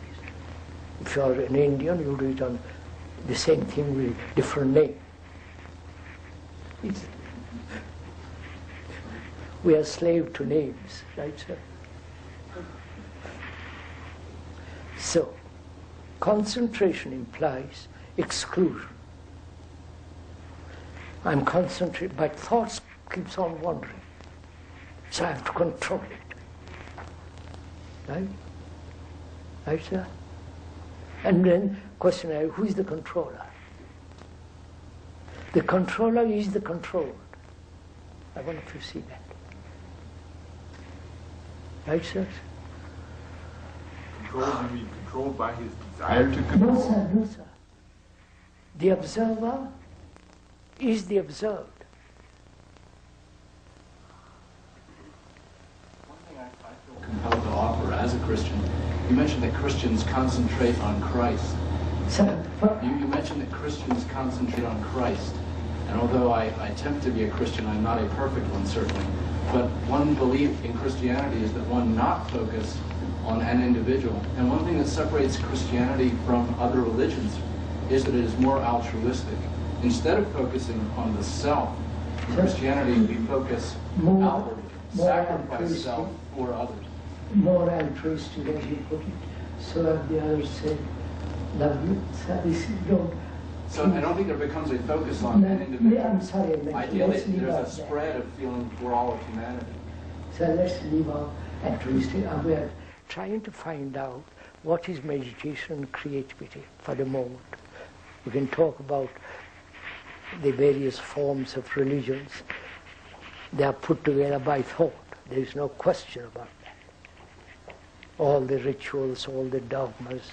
If you are an Indian, you do it on the same thing with different name. We are slave to names, right, sir? So, concentration implies exclusion. I'm concentrating, but thoughts keeps on wandering. So I have to control it. Right? Right, sir? And then question is, who is the controller? The controller is the controlled. I wonder if you see that. Right, sir? Controlled, you mean controlled by his desire to control? No, sir, no, sir. The observer is the observed. Compelled to offer as a Christian. You mentioned that Christians concentrate on Christ. You mentioned that Christians concentrate on Christ. And although I attempt to be a Christian, I'm not a perfect one, certainly. But one belief in Christianity is that one not focus on an individual. And one thing that separates Christianity from other religions is that it is more altruistic. Instead of focusing on the self, in Christianity we focus outwardly, sacrifice self for others. More altruistic, as you put it. So have the others said, love you. So I don't think there becomes a focus on an individual. Yeah, I'm sorry. Ideally, there's a spread of feeling for all of humanity. So let's leave our altruistic. We are trying to find out what is meditation and creativity for the moment. We can talk about the various forms of religions. They are put together by thought. There is no question about that. All the rituals, all the dogmas,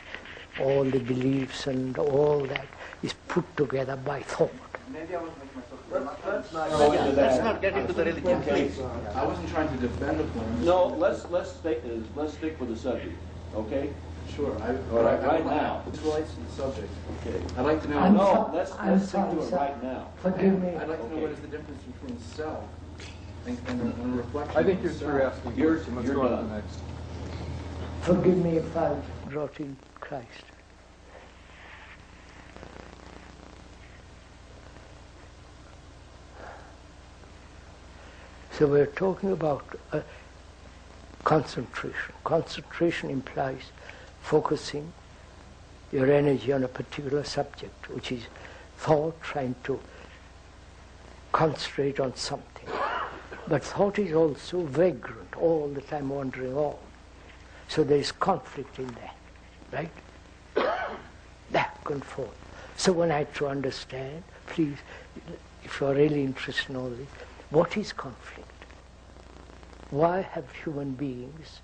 all the beliefs and all that is put together by thought. Maybe I wasn't making myself clear. Let's not go into that. Let's not get into the religion, please. I wasn't trying to defend a point. No, let's stick with the subject, okay? Sure. All right, right now. This relates to the subject. Okay. I'd like to know. Let's stick to it right now. Forgive me. I'd like to know what is the difference between self and reflection. I think you're through asking You're questions. Let's go on to done. the next. Forgive me if I've brought in Christ. So we're talking about concentration. Concentration implies focusing your energy on a particular subject, which is thought, trying to concentrate on something. But thought is also vagrant, all the time wandering on. So there is conflict in that, right? Back and forth. So when I try to understand, please, if you are really interested in all this, what is conflict? Why have human beings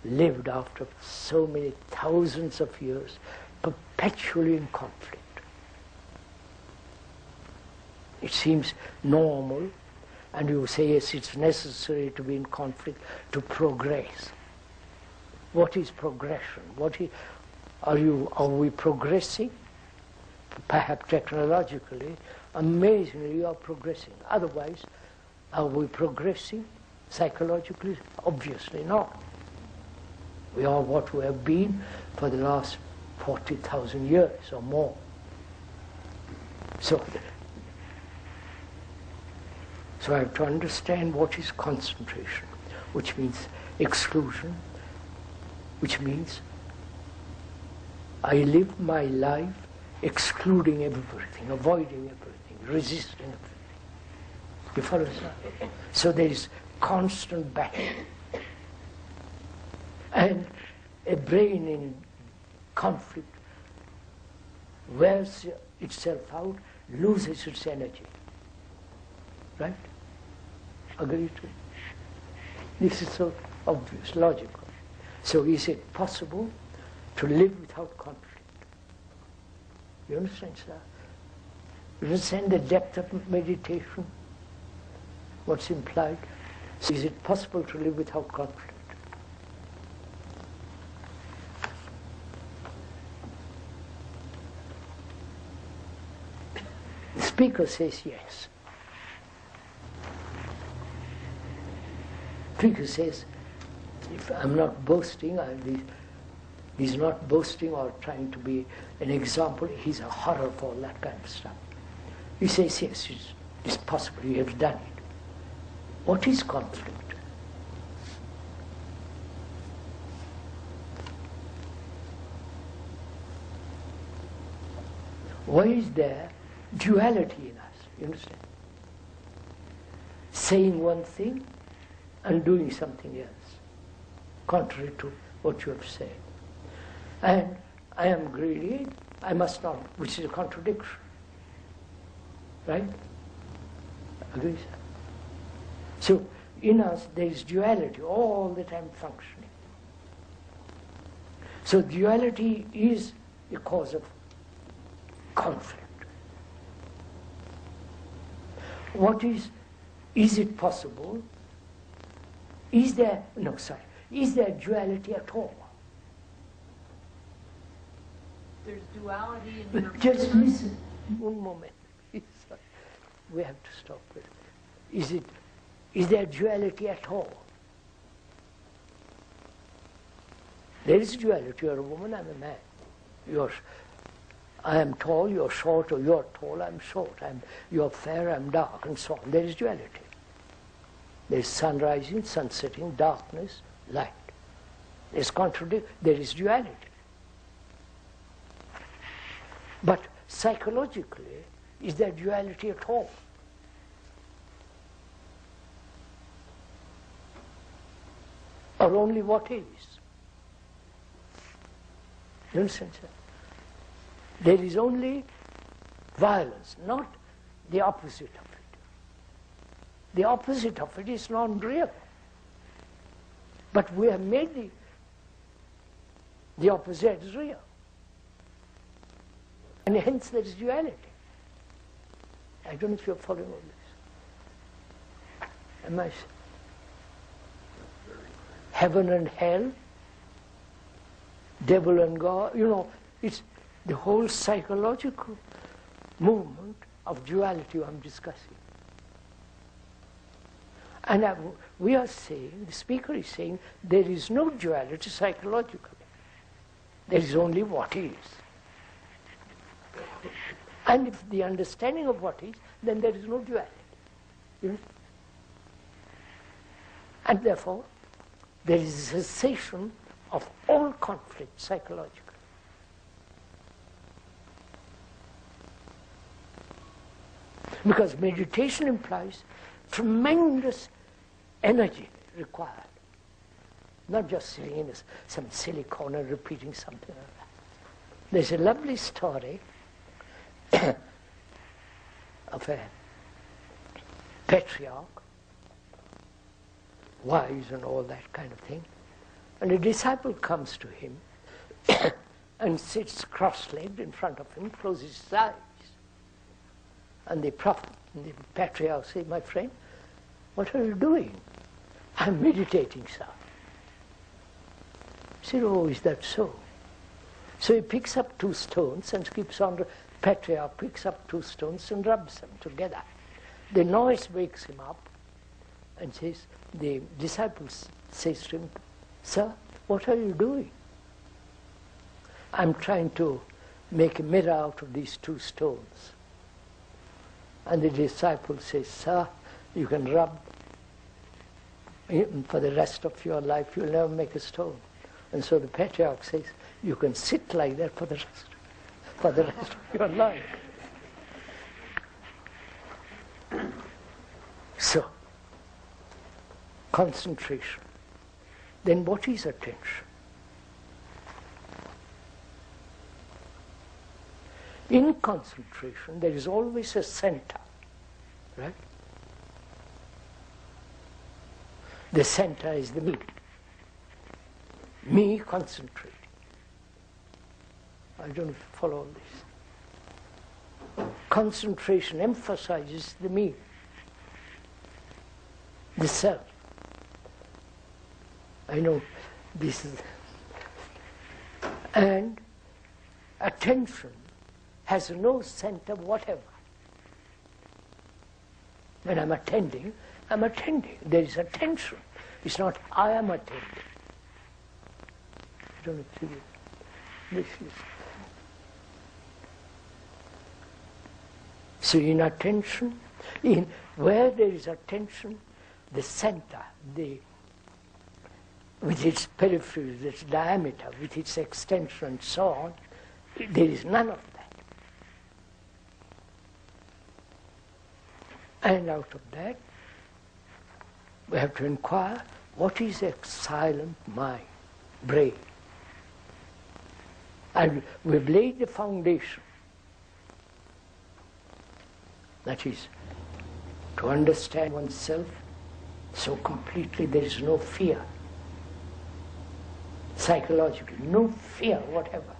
lived after so many thousands of years, perpetually in conflict. It seems normal, and you say, yes, it's necessary to be in conflict to progress. What is progression? Are we progressing? Perhaps technologically, amazingly you are progressing. Otherwise, are we progressing psychologically? Obviously not. We are what we have been for the last 40,000 years or more. So I have to understand what is concentration, which means exclusion, which means I live my life excluding everything, avoiding everything, resisting everything. You follow that? So there is constant battle. And a brain in conflict wears itself out, loses its energy. Right? Agree to it? This is so obvious, logical. So is it possible to live without conflict? You understand, sir? You understand the depth of meditation? What's implied? So is it possible to live without conflict? The speaker says yes. The speaker says, if I'm not boasting, he's not boasting or trying to be an example, he's a horror for all that kind of stuff. He says, yes, it's possible, you have done it. What is conflict? Why is there duality in us? You understand? Saying one thing and doing something else, contrary to what you have said. And I am greedy, I must not, which is a contradiction. Right? Agree, sir? So in us there is duality all the time functioning. So duality is a cause of conflict. What is it possible? Is there duality at all? There's duality in your Just listen, one moment. We have to stop it. Is there duality at all? There is duality. You're a woman, I'm a man. I am tall, you're short, or you're tall, I'm short. You're fair, I'm dark, and so on. There is duality. There is sun rising, sun setting, darkness, light. There's contradiction. There is duality. But psychologically, is there duality at all? Or only what is? You understand, sir? There is only violence, not the opposite of it. The opposite of it is non-real. But we have made the opposite is real. And hence there is duality. I don't know if you're following all this. Am I? Heaven and hell, devil and God, it's the whole psychological movement of duality I'm discussing. And we are saying, the speaker is saying, there is no duality psychologically. There is only what is. And if the understanding of what is, then there is no duality. You know? And therefore, there is a cessation of all conflict psychologically. Because meditation implies tremendous energy required. Not just sitting in some silly corner repeating something like that. There's a lovely story of a patriarch, wise and all that kind of thing, And a disciple comes to him and sits cross-legged in front of him, closes his eyes. And the prophet, the patriarch says, my friend, what are you doing? I'm meditating, sir. He said, oh, is that so? So he picks up 2 stones and keeps on, the patriarch picks up 2 stones and rubs them together. The noise wakes him up and says, the disciple says to him, sir, what are you doing? I'm trying to make a mirror out of these 2 stones. And the disciple says, sir, you can rub for the rest of your life, you'll never make a stone. And so the patriarch says, you can sit like that for the rest of your life. So, concentration. Then what is attention? In concentration, there is always a center, right? The center is the me. Me concentrating. I don't know if you follow all this. Concentration emphasizes the me, the self. I know this is... And attention has no center whatever. When I'm attending, I'm attending. There is attention. It's not I am attending. I don't know if you... This is... So in attention, in where there is attention, the center, with its periphery, with its diameter, with its extension and so on, there is none of that. And out of that, we have to inquire, what is a silent mind, brain? And we've laid the foundation. That is, to understand oneself so completely there is no fear. Psychologically, no fear whatever.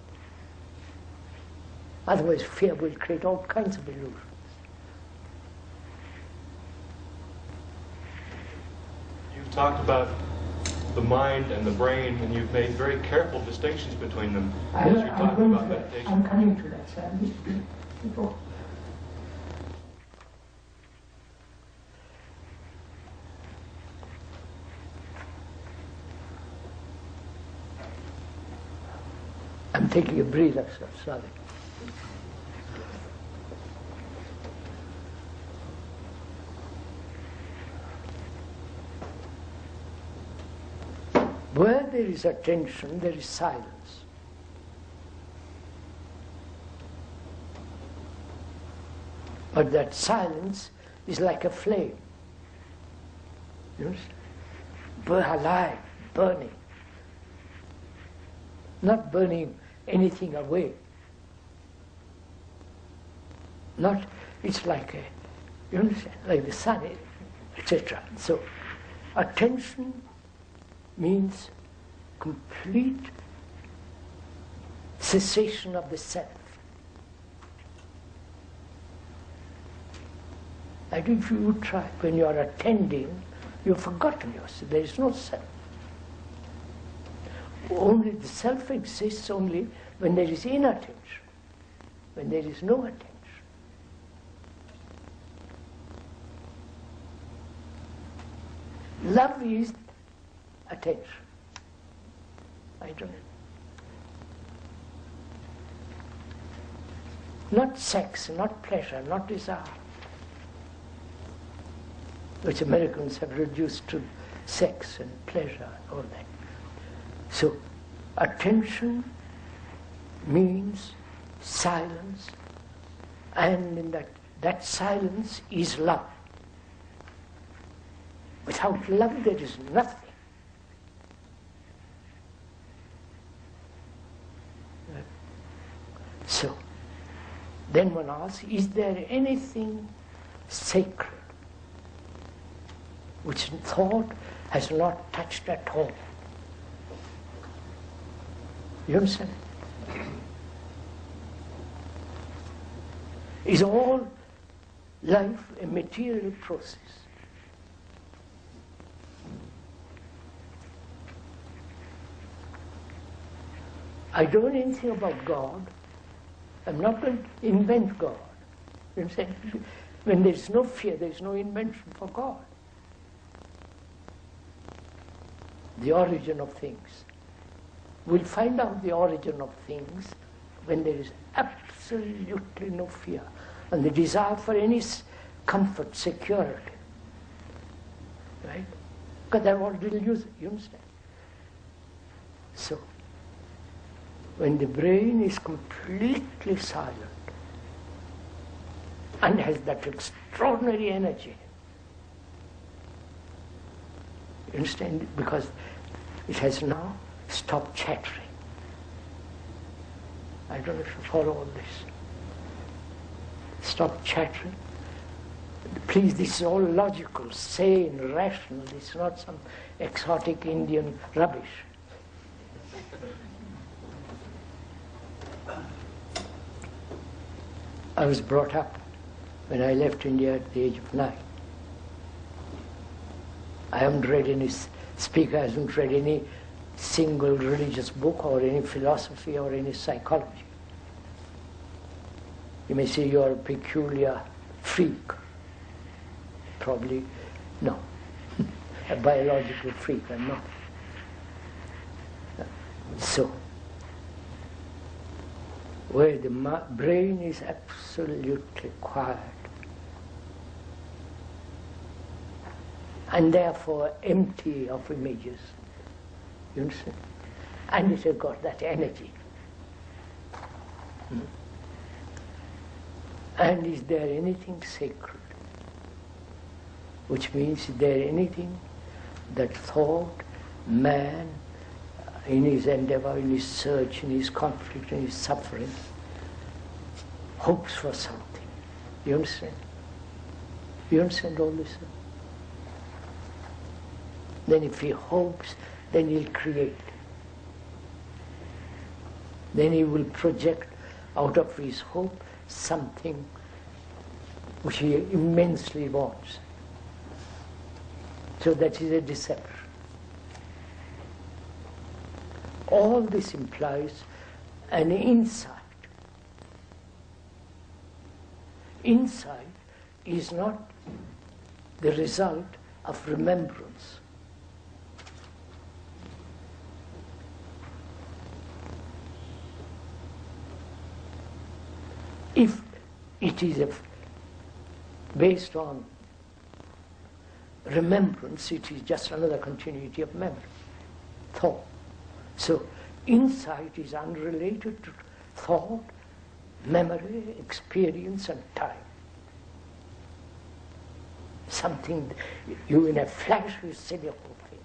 Otherwise fear will create all kinds of illusions. You've talked about the mind and the brain, and you've made very careful distinctions between them as you're talking about meditation. I'm coming to that, sir. I'm taking a breather, sir. Sorry. Where there is attention, there is silence. But that silence is like a flame. You understand? Alive, burning. Not burning anything away. Not, it's like a, you understand, like the sun, etc. So, attention means complete cessation of the self. And if you try, when you are attending, you've forgotten yourself. There is no self. Only the self exists only when there is inattention, when there is no attention. Love is attention. I don't know. Not sex, not pleasure, not desire, which Americans have reduced to sex and pleasure and all that. So, attention means silence, and in that silence is love. Without love there is nothing. So, then one asks, is there anything sacred which thought has not touched at all? You understand? Is all life a material process? I don't know anything about God. I'm not going to invent God. You understand? When there is no fear, there is no invention for God. The origin of things. We'll find out the origin of things when there is absolutely no fear and the desire for any comfort, security. Right? Because they're all delusions, you understand? So, when the brain is completely silent and has that extraordinary energy, you understand? Because it has now stopped chattering. I don't know if you follow all this. Stop chattering. Please, this is all logical, sane, rational. This is not some exotic Indian rubbish. I was brought up when I left India at the age of 9. I haven't read any, speaker hasn't read any single religious book or any philosophy or any psychology. You may say you're a peculiar freak. Probably no. A biological freak, I'm not. So, where the brain is absolutely quiet and therefore empty of images, you understand? And it has got that energy. And is there anything sacred? Which means, is there anything that thought, man, in his endeavor, in his search, in his conflict, in his suffering, hopes for something? You understand? You understand all this? Then if he hopes, then he'll create. Then he will project out of his hope something which he immensely wants. So that is a deception. All this implies an insight. Insight is not the result of remembrance. If it is based on remembrance, it is just another continuity of memory, thought. So, insight is unrelated to thought, memory, experience, and time. Something you in a flash will see the whole thing.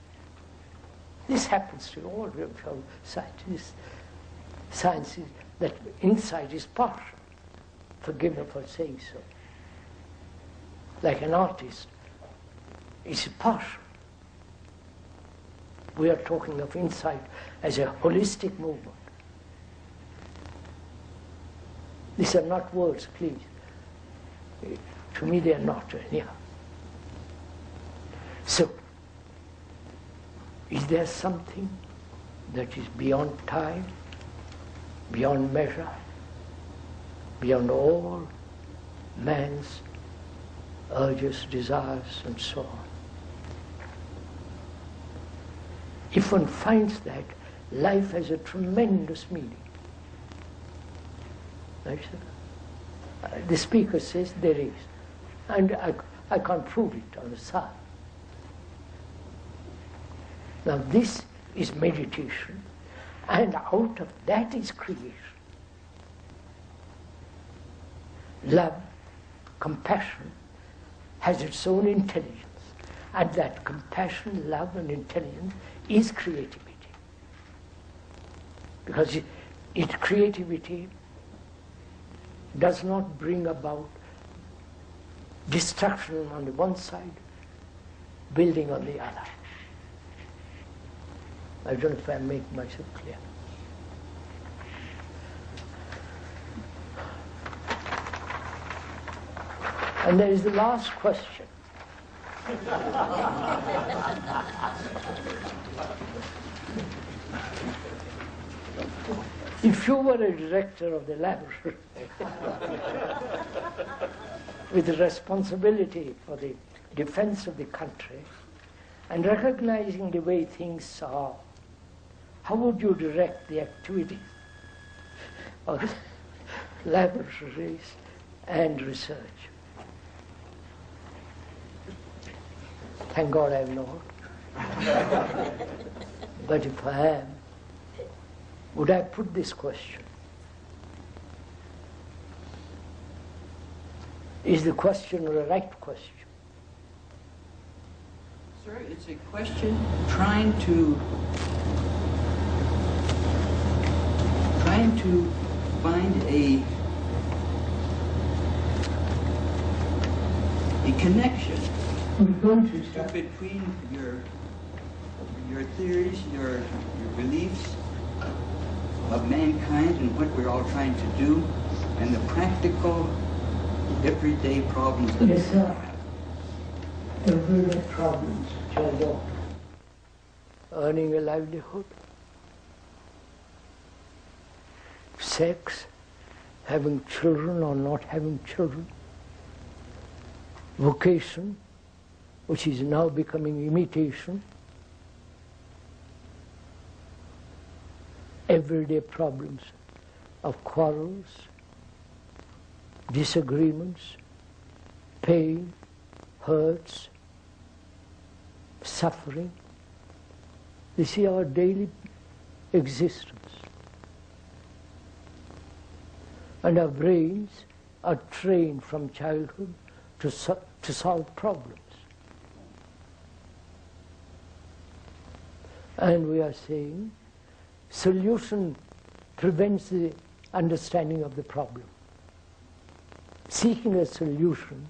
This happens to all scientists. Science is that insight is partial. Forgive me for saying so. Like an artist, it's partial. We are talking of insight as a holistic movement. These are not words, please. To me, they are not anyhow. So, is there something that is beyond time, beyond measure, beyond all man's urges, desires, and so on? If one finds that, life has a tremendous meaning. The speaker says there is, and I can't prove it on the side. Now this is meditation, and out of that is creation. Love, compassion, has its own intelligence, and that compassion, love, and intelligence is creativity. Because creativity does not bring about destruction on the one side, building on the other. I don't know if I make myself clear. And there is the last question. If you were a director of the laboratory with the responsibility for the defense of the country and recognizing the way things are, how would you direct the activities of laboratories and research? Thank God I'm not. But if I am, would I put this question? Is the question a right question? Sir, it's a question trying to find a connection between your theories, your beliefs of mankind and what we're all trying to do, and the practical, everyday problems that we have. Everyday problems which are what? Earning a livelihood, sex, having children or not having children, vocation, which is now becoming imitation, everyday problems of quarrels, disagreements, pain, hurts, suffering. This is our daily existence. And our brains are trained from childhood to solve problems. And we are saying solution prevents the understanding of the problem. Seeking a solution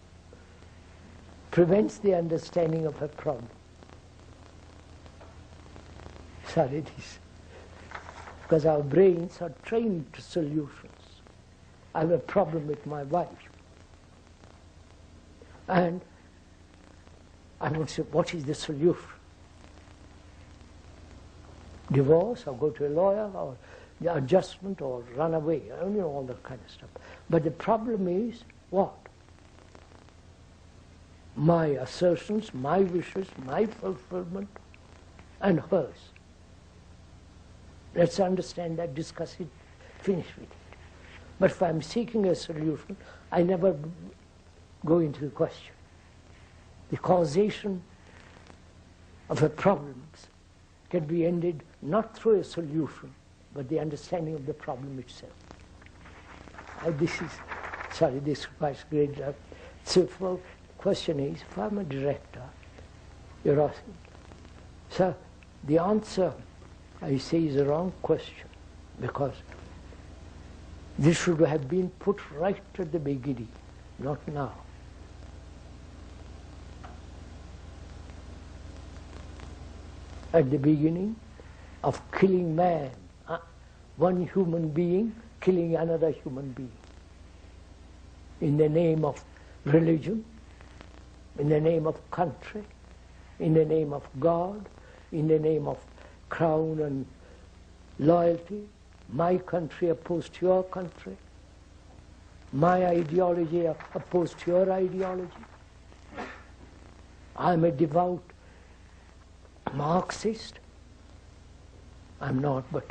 prevents the understanding of a problem. Sorry, it is. Because our brains are trained to solutions. I have a problem with my wife. And I would say, what is the solution? Divorce, or go to a lawyer, or the adjustment, or run away, all that kind of stuff. But the problem is what? My assertions, my wishes, my fulfillment, and hers. Let's understand that, discuss it, finish with it. But if I'm seeking a solution, I never go into the question. The causation of a problem can be ended not through a solution, but the understanding of the problem itself. This requires great love. So the question is, if I'm a director, you're asking. So the answer, I say, is a wrong question, because this should have been put right at the beginning, not now. At the beginning of killing man, one human being killing another human being, in the name of religion, in the name of country, in the name of God, in the name of crown and loyalty, my country opposed to your country, my ideology opposed to your ideology. I'm a devout Marxist. I'm not, but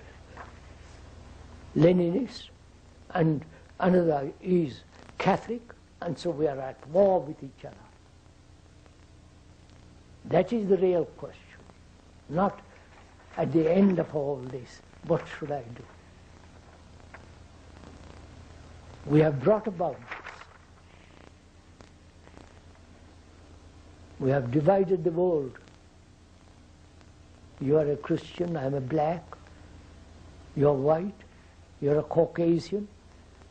Leninist, and another is Catholic, and so we are at war with each other. That is the real question, not at the end of all this, what should I do? We have brought about this. We have divided the world. You are a Christian, I am a black, you are white, you are a Caucasian,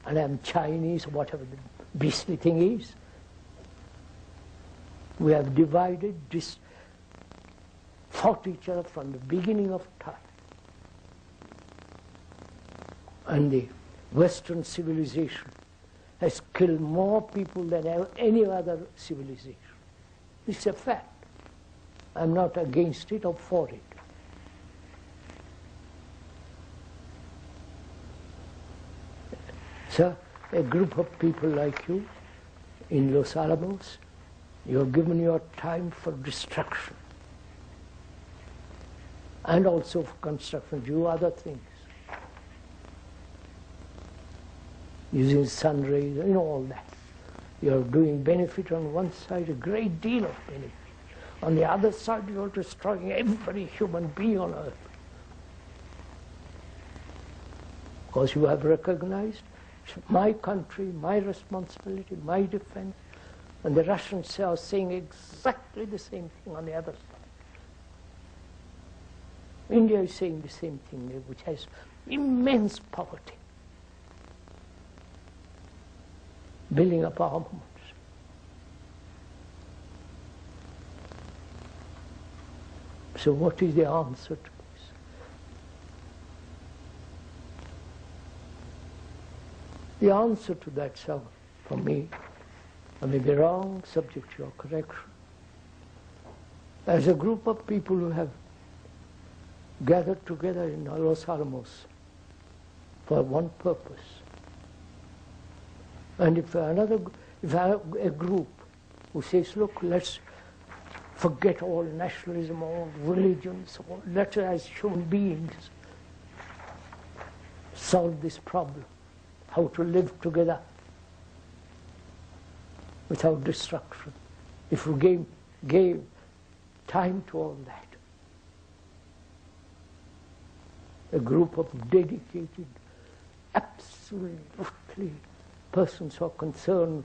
and I am Chinese, whatever the beastly thing is. We have divided, fought each other from the beginning of time. And the Western civilization has killed more people than any other civilization. It's a fact. I'm not against it or for it. So, a group of people like you in Los Alamos, you have given your time for destruction and also for construction, do other things. Using sun rays, all that. You're doing benefit on one side, a great deal of benefit. On the other side, you're destroying every human being on earth. Because you have recognized my country, my responsibility, my defense, and the Russians are saying exactly the same thing on the other side. India is saying the same thing, which has immense poverty, building up armaments. So what is the answer to this? The answer to that, sir, for me, I may be wrong, subject to your correction. As a group of people who have gathered together in Los Alamos for one purpose, and if a group who says, look, let's forget all nationalism, all religions, let's as human beings solve this problem, how to live together without destruction. If we gave time to all that, a group of dedicated, absolutely persons who are concerned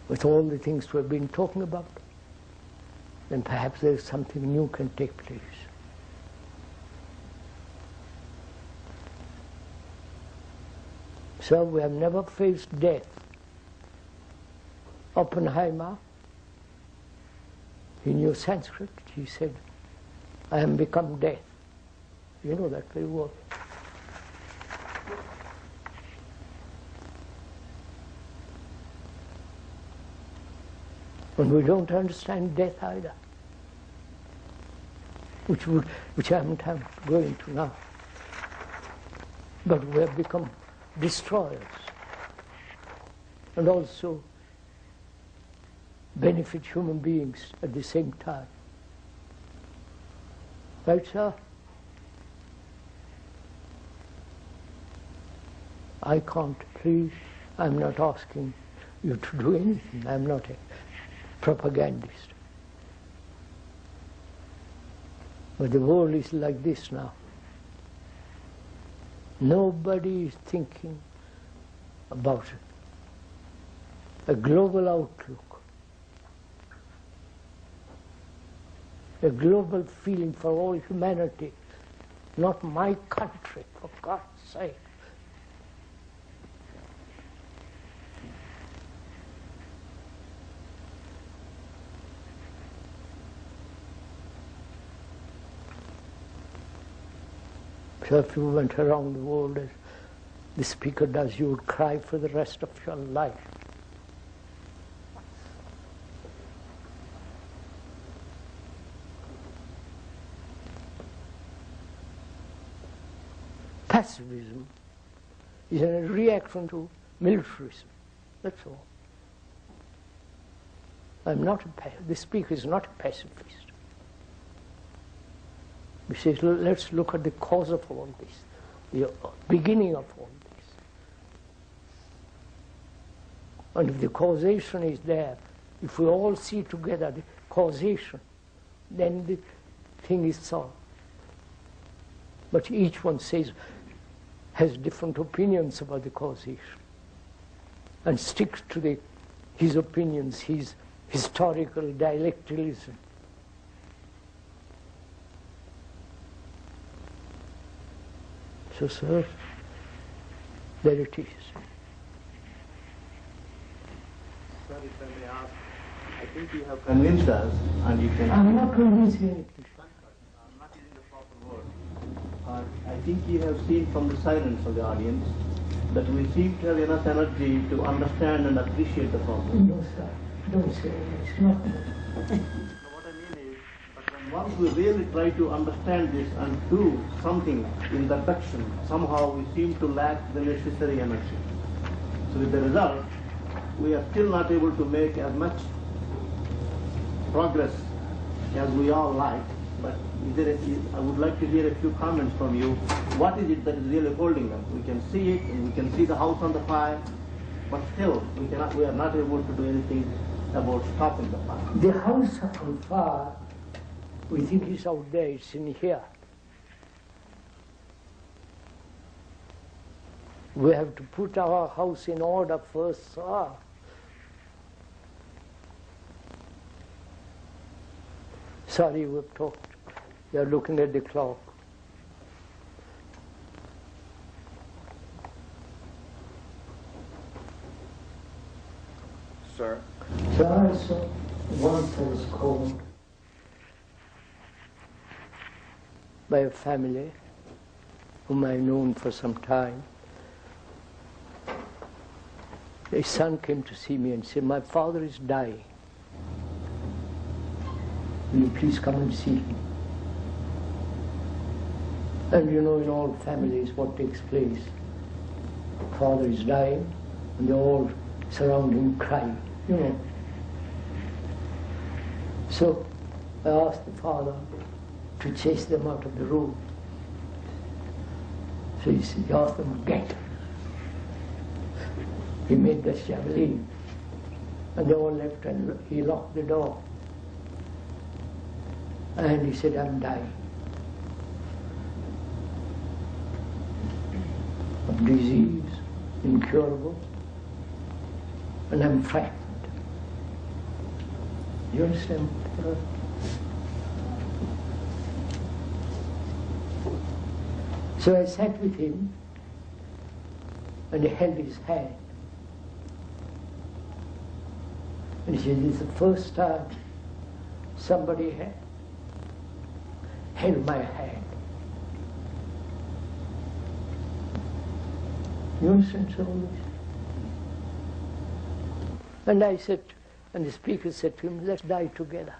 with all the things we have been talking about, then perhaps there is something new can take place. So we have never faced death. Oppenheimer, he knew Sanskrit, he said, I am become death. You know that very well. And we don't understand death either, which I haven't time to go into now. But we have become destroyers and also benefit human beings at the same time. Right, sir? I can't, please, I'm not asking you to do anything. I'm not a propagandist. But the world is like this now. Nobody is thinking about a global outlook, a global feeling for all humanity, not my country, for God's sake. So if you went around the world as the speaker does, you would cry for the rest of your life. Pacifism is a reaction to militarism. That's all. The speaker is not a pacifist. He says, let's look at the cause of all this, the beginning of all this. And if the causation is there, if we all see together the causation, then the thing is solved. But each one has different opinions about the causation and sticks to his opinions, his historical dialecticalism. So, sir, there it is. Sir, if I may ask, I think you have convinced us, and you can... I'm not convincing anything. I'm not using the proper word. I think you have seen from the silence of the audience that we seem to have enough energy to understand and appreciate the problem. No, sir. Don't say it's not. What I mean is that when once we really try to understand this and do something in that direction, somehow we seem to lack the necessary energy. So with the result, we are still not able to make as much progress as we all like. But I would like to hear a few comments from you. What is it that is really holding us? We can see it, and we can see the house on the fire, but still we are not able to do anything about stopping the fire. The house on fire, we think is out there, it's in here. We have to put our house in order first, sir. Sorry, we've talked. You're looking at the clock. Sir? So I saw once I was called by a family whom I've known for some time. His son came to see me and said, "My father is dying. Will you please come and see him?" And you know, in all families what takes place. Father is dying and they all surround him crying, you know. So I asked the father to chase them out of the room. So he asked them again. He made the javelin and they all left and he locked the door. And he said, "I'm dying of disease, incurable, and I'm frightened." You understand? So I sat with him and he held his hand. And he said, "This is the first time somebody held my hand." You understand all this? And I said, and the speaker said to him, "Let's die together."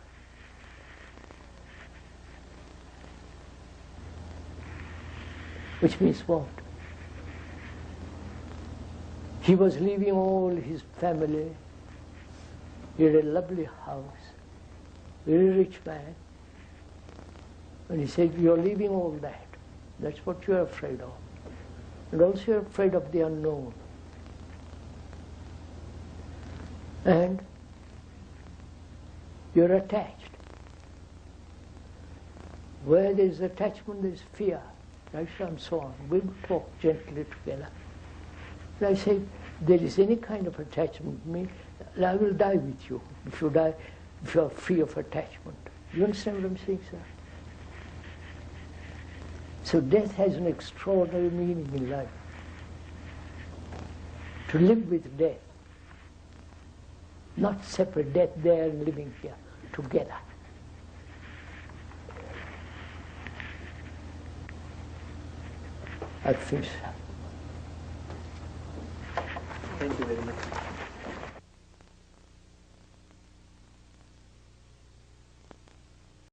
Which means what? He was leaving all his family. He had a lovely house, very rich man. And he said, "You're leaving all that. That's what you're afraid of. And also you're afraid of the unknown. And you're attached. Where there's attachment, there's fear." Right, and so on. We'll talk gently together. And I say, "There is any kind of attachment to me, I will die with you if you die, if you are free of attachment." You understand what I'm saying, sir? So death has an extraordinary meaning in life. To live with death. Not separate, death there and living here, together. I feel so. Thank you very much.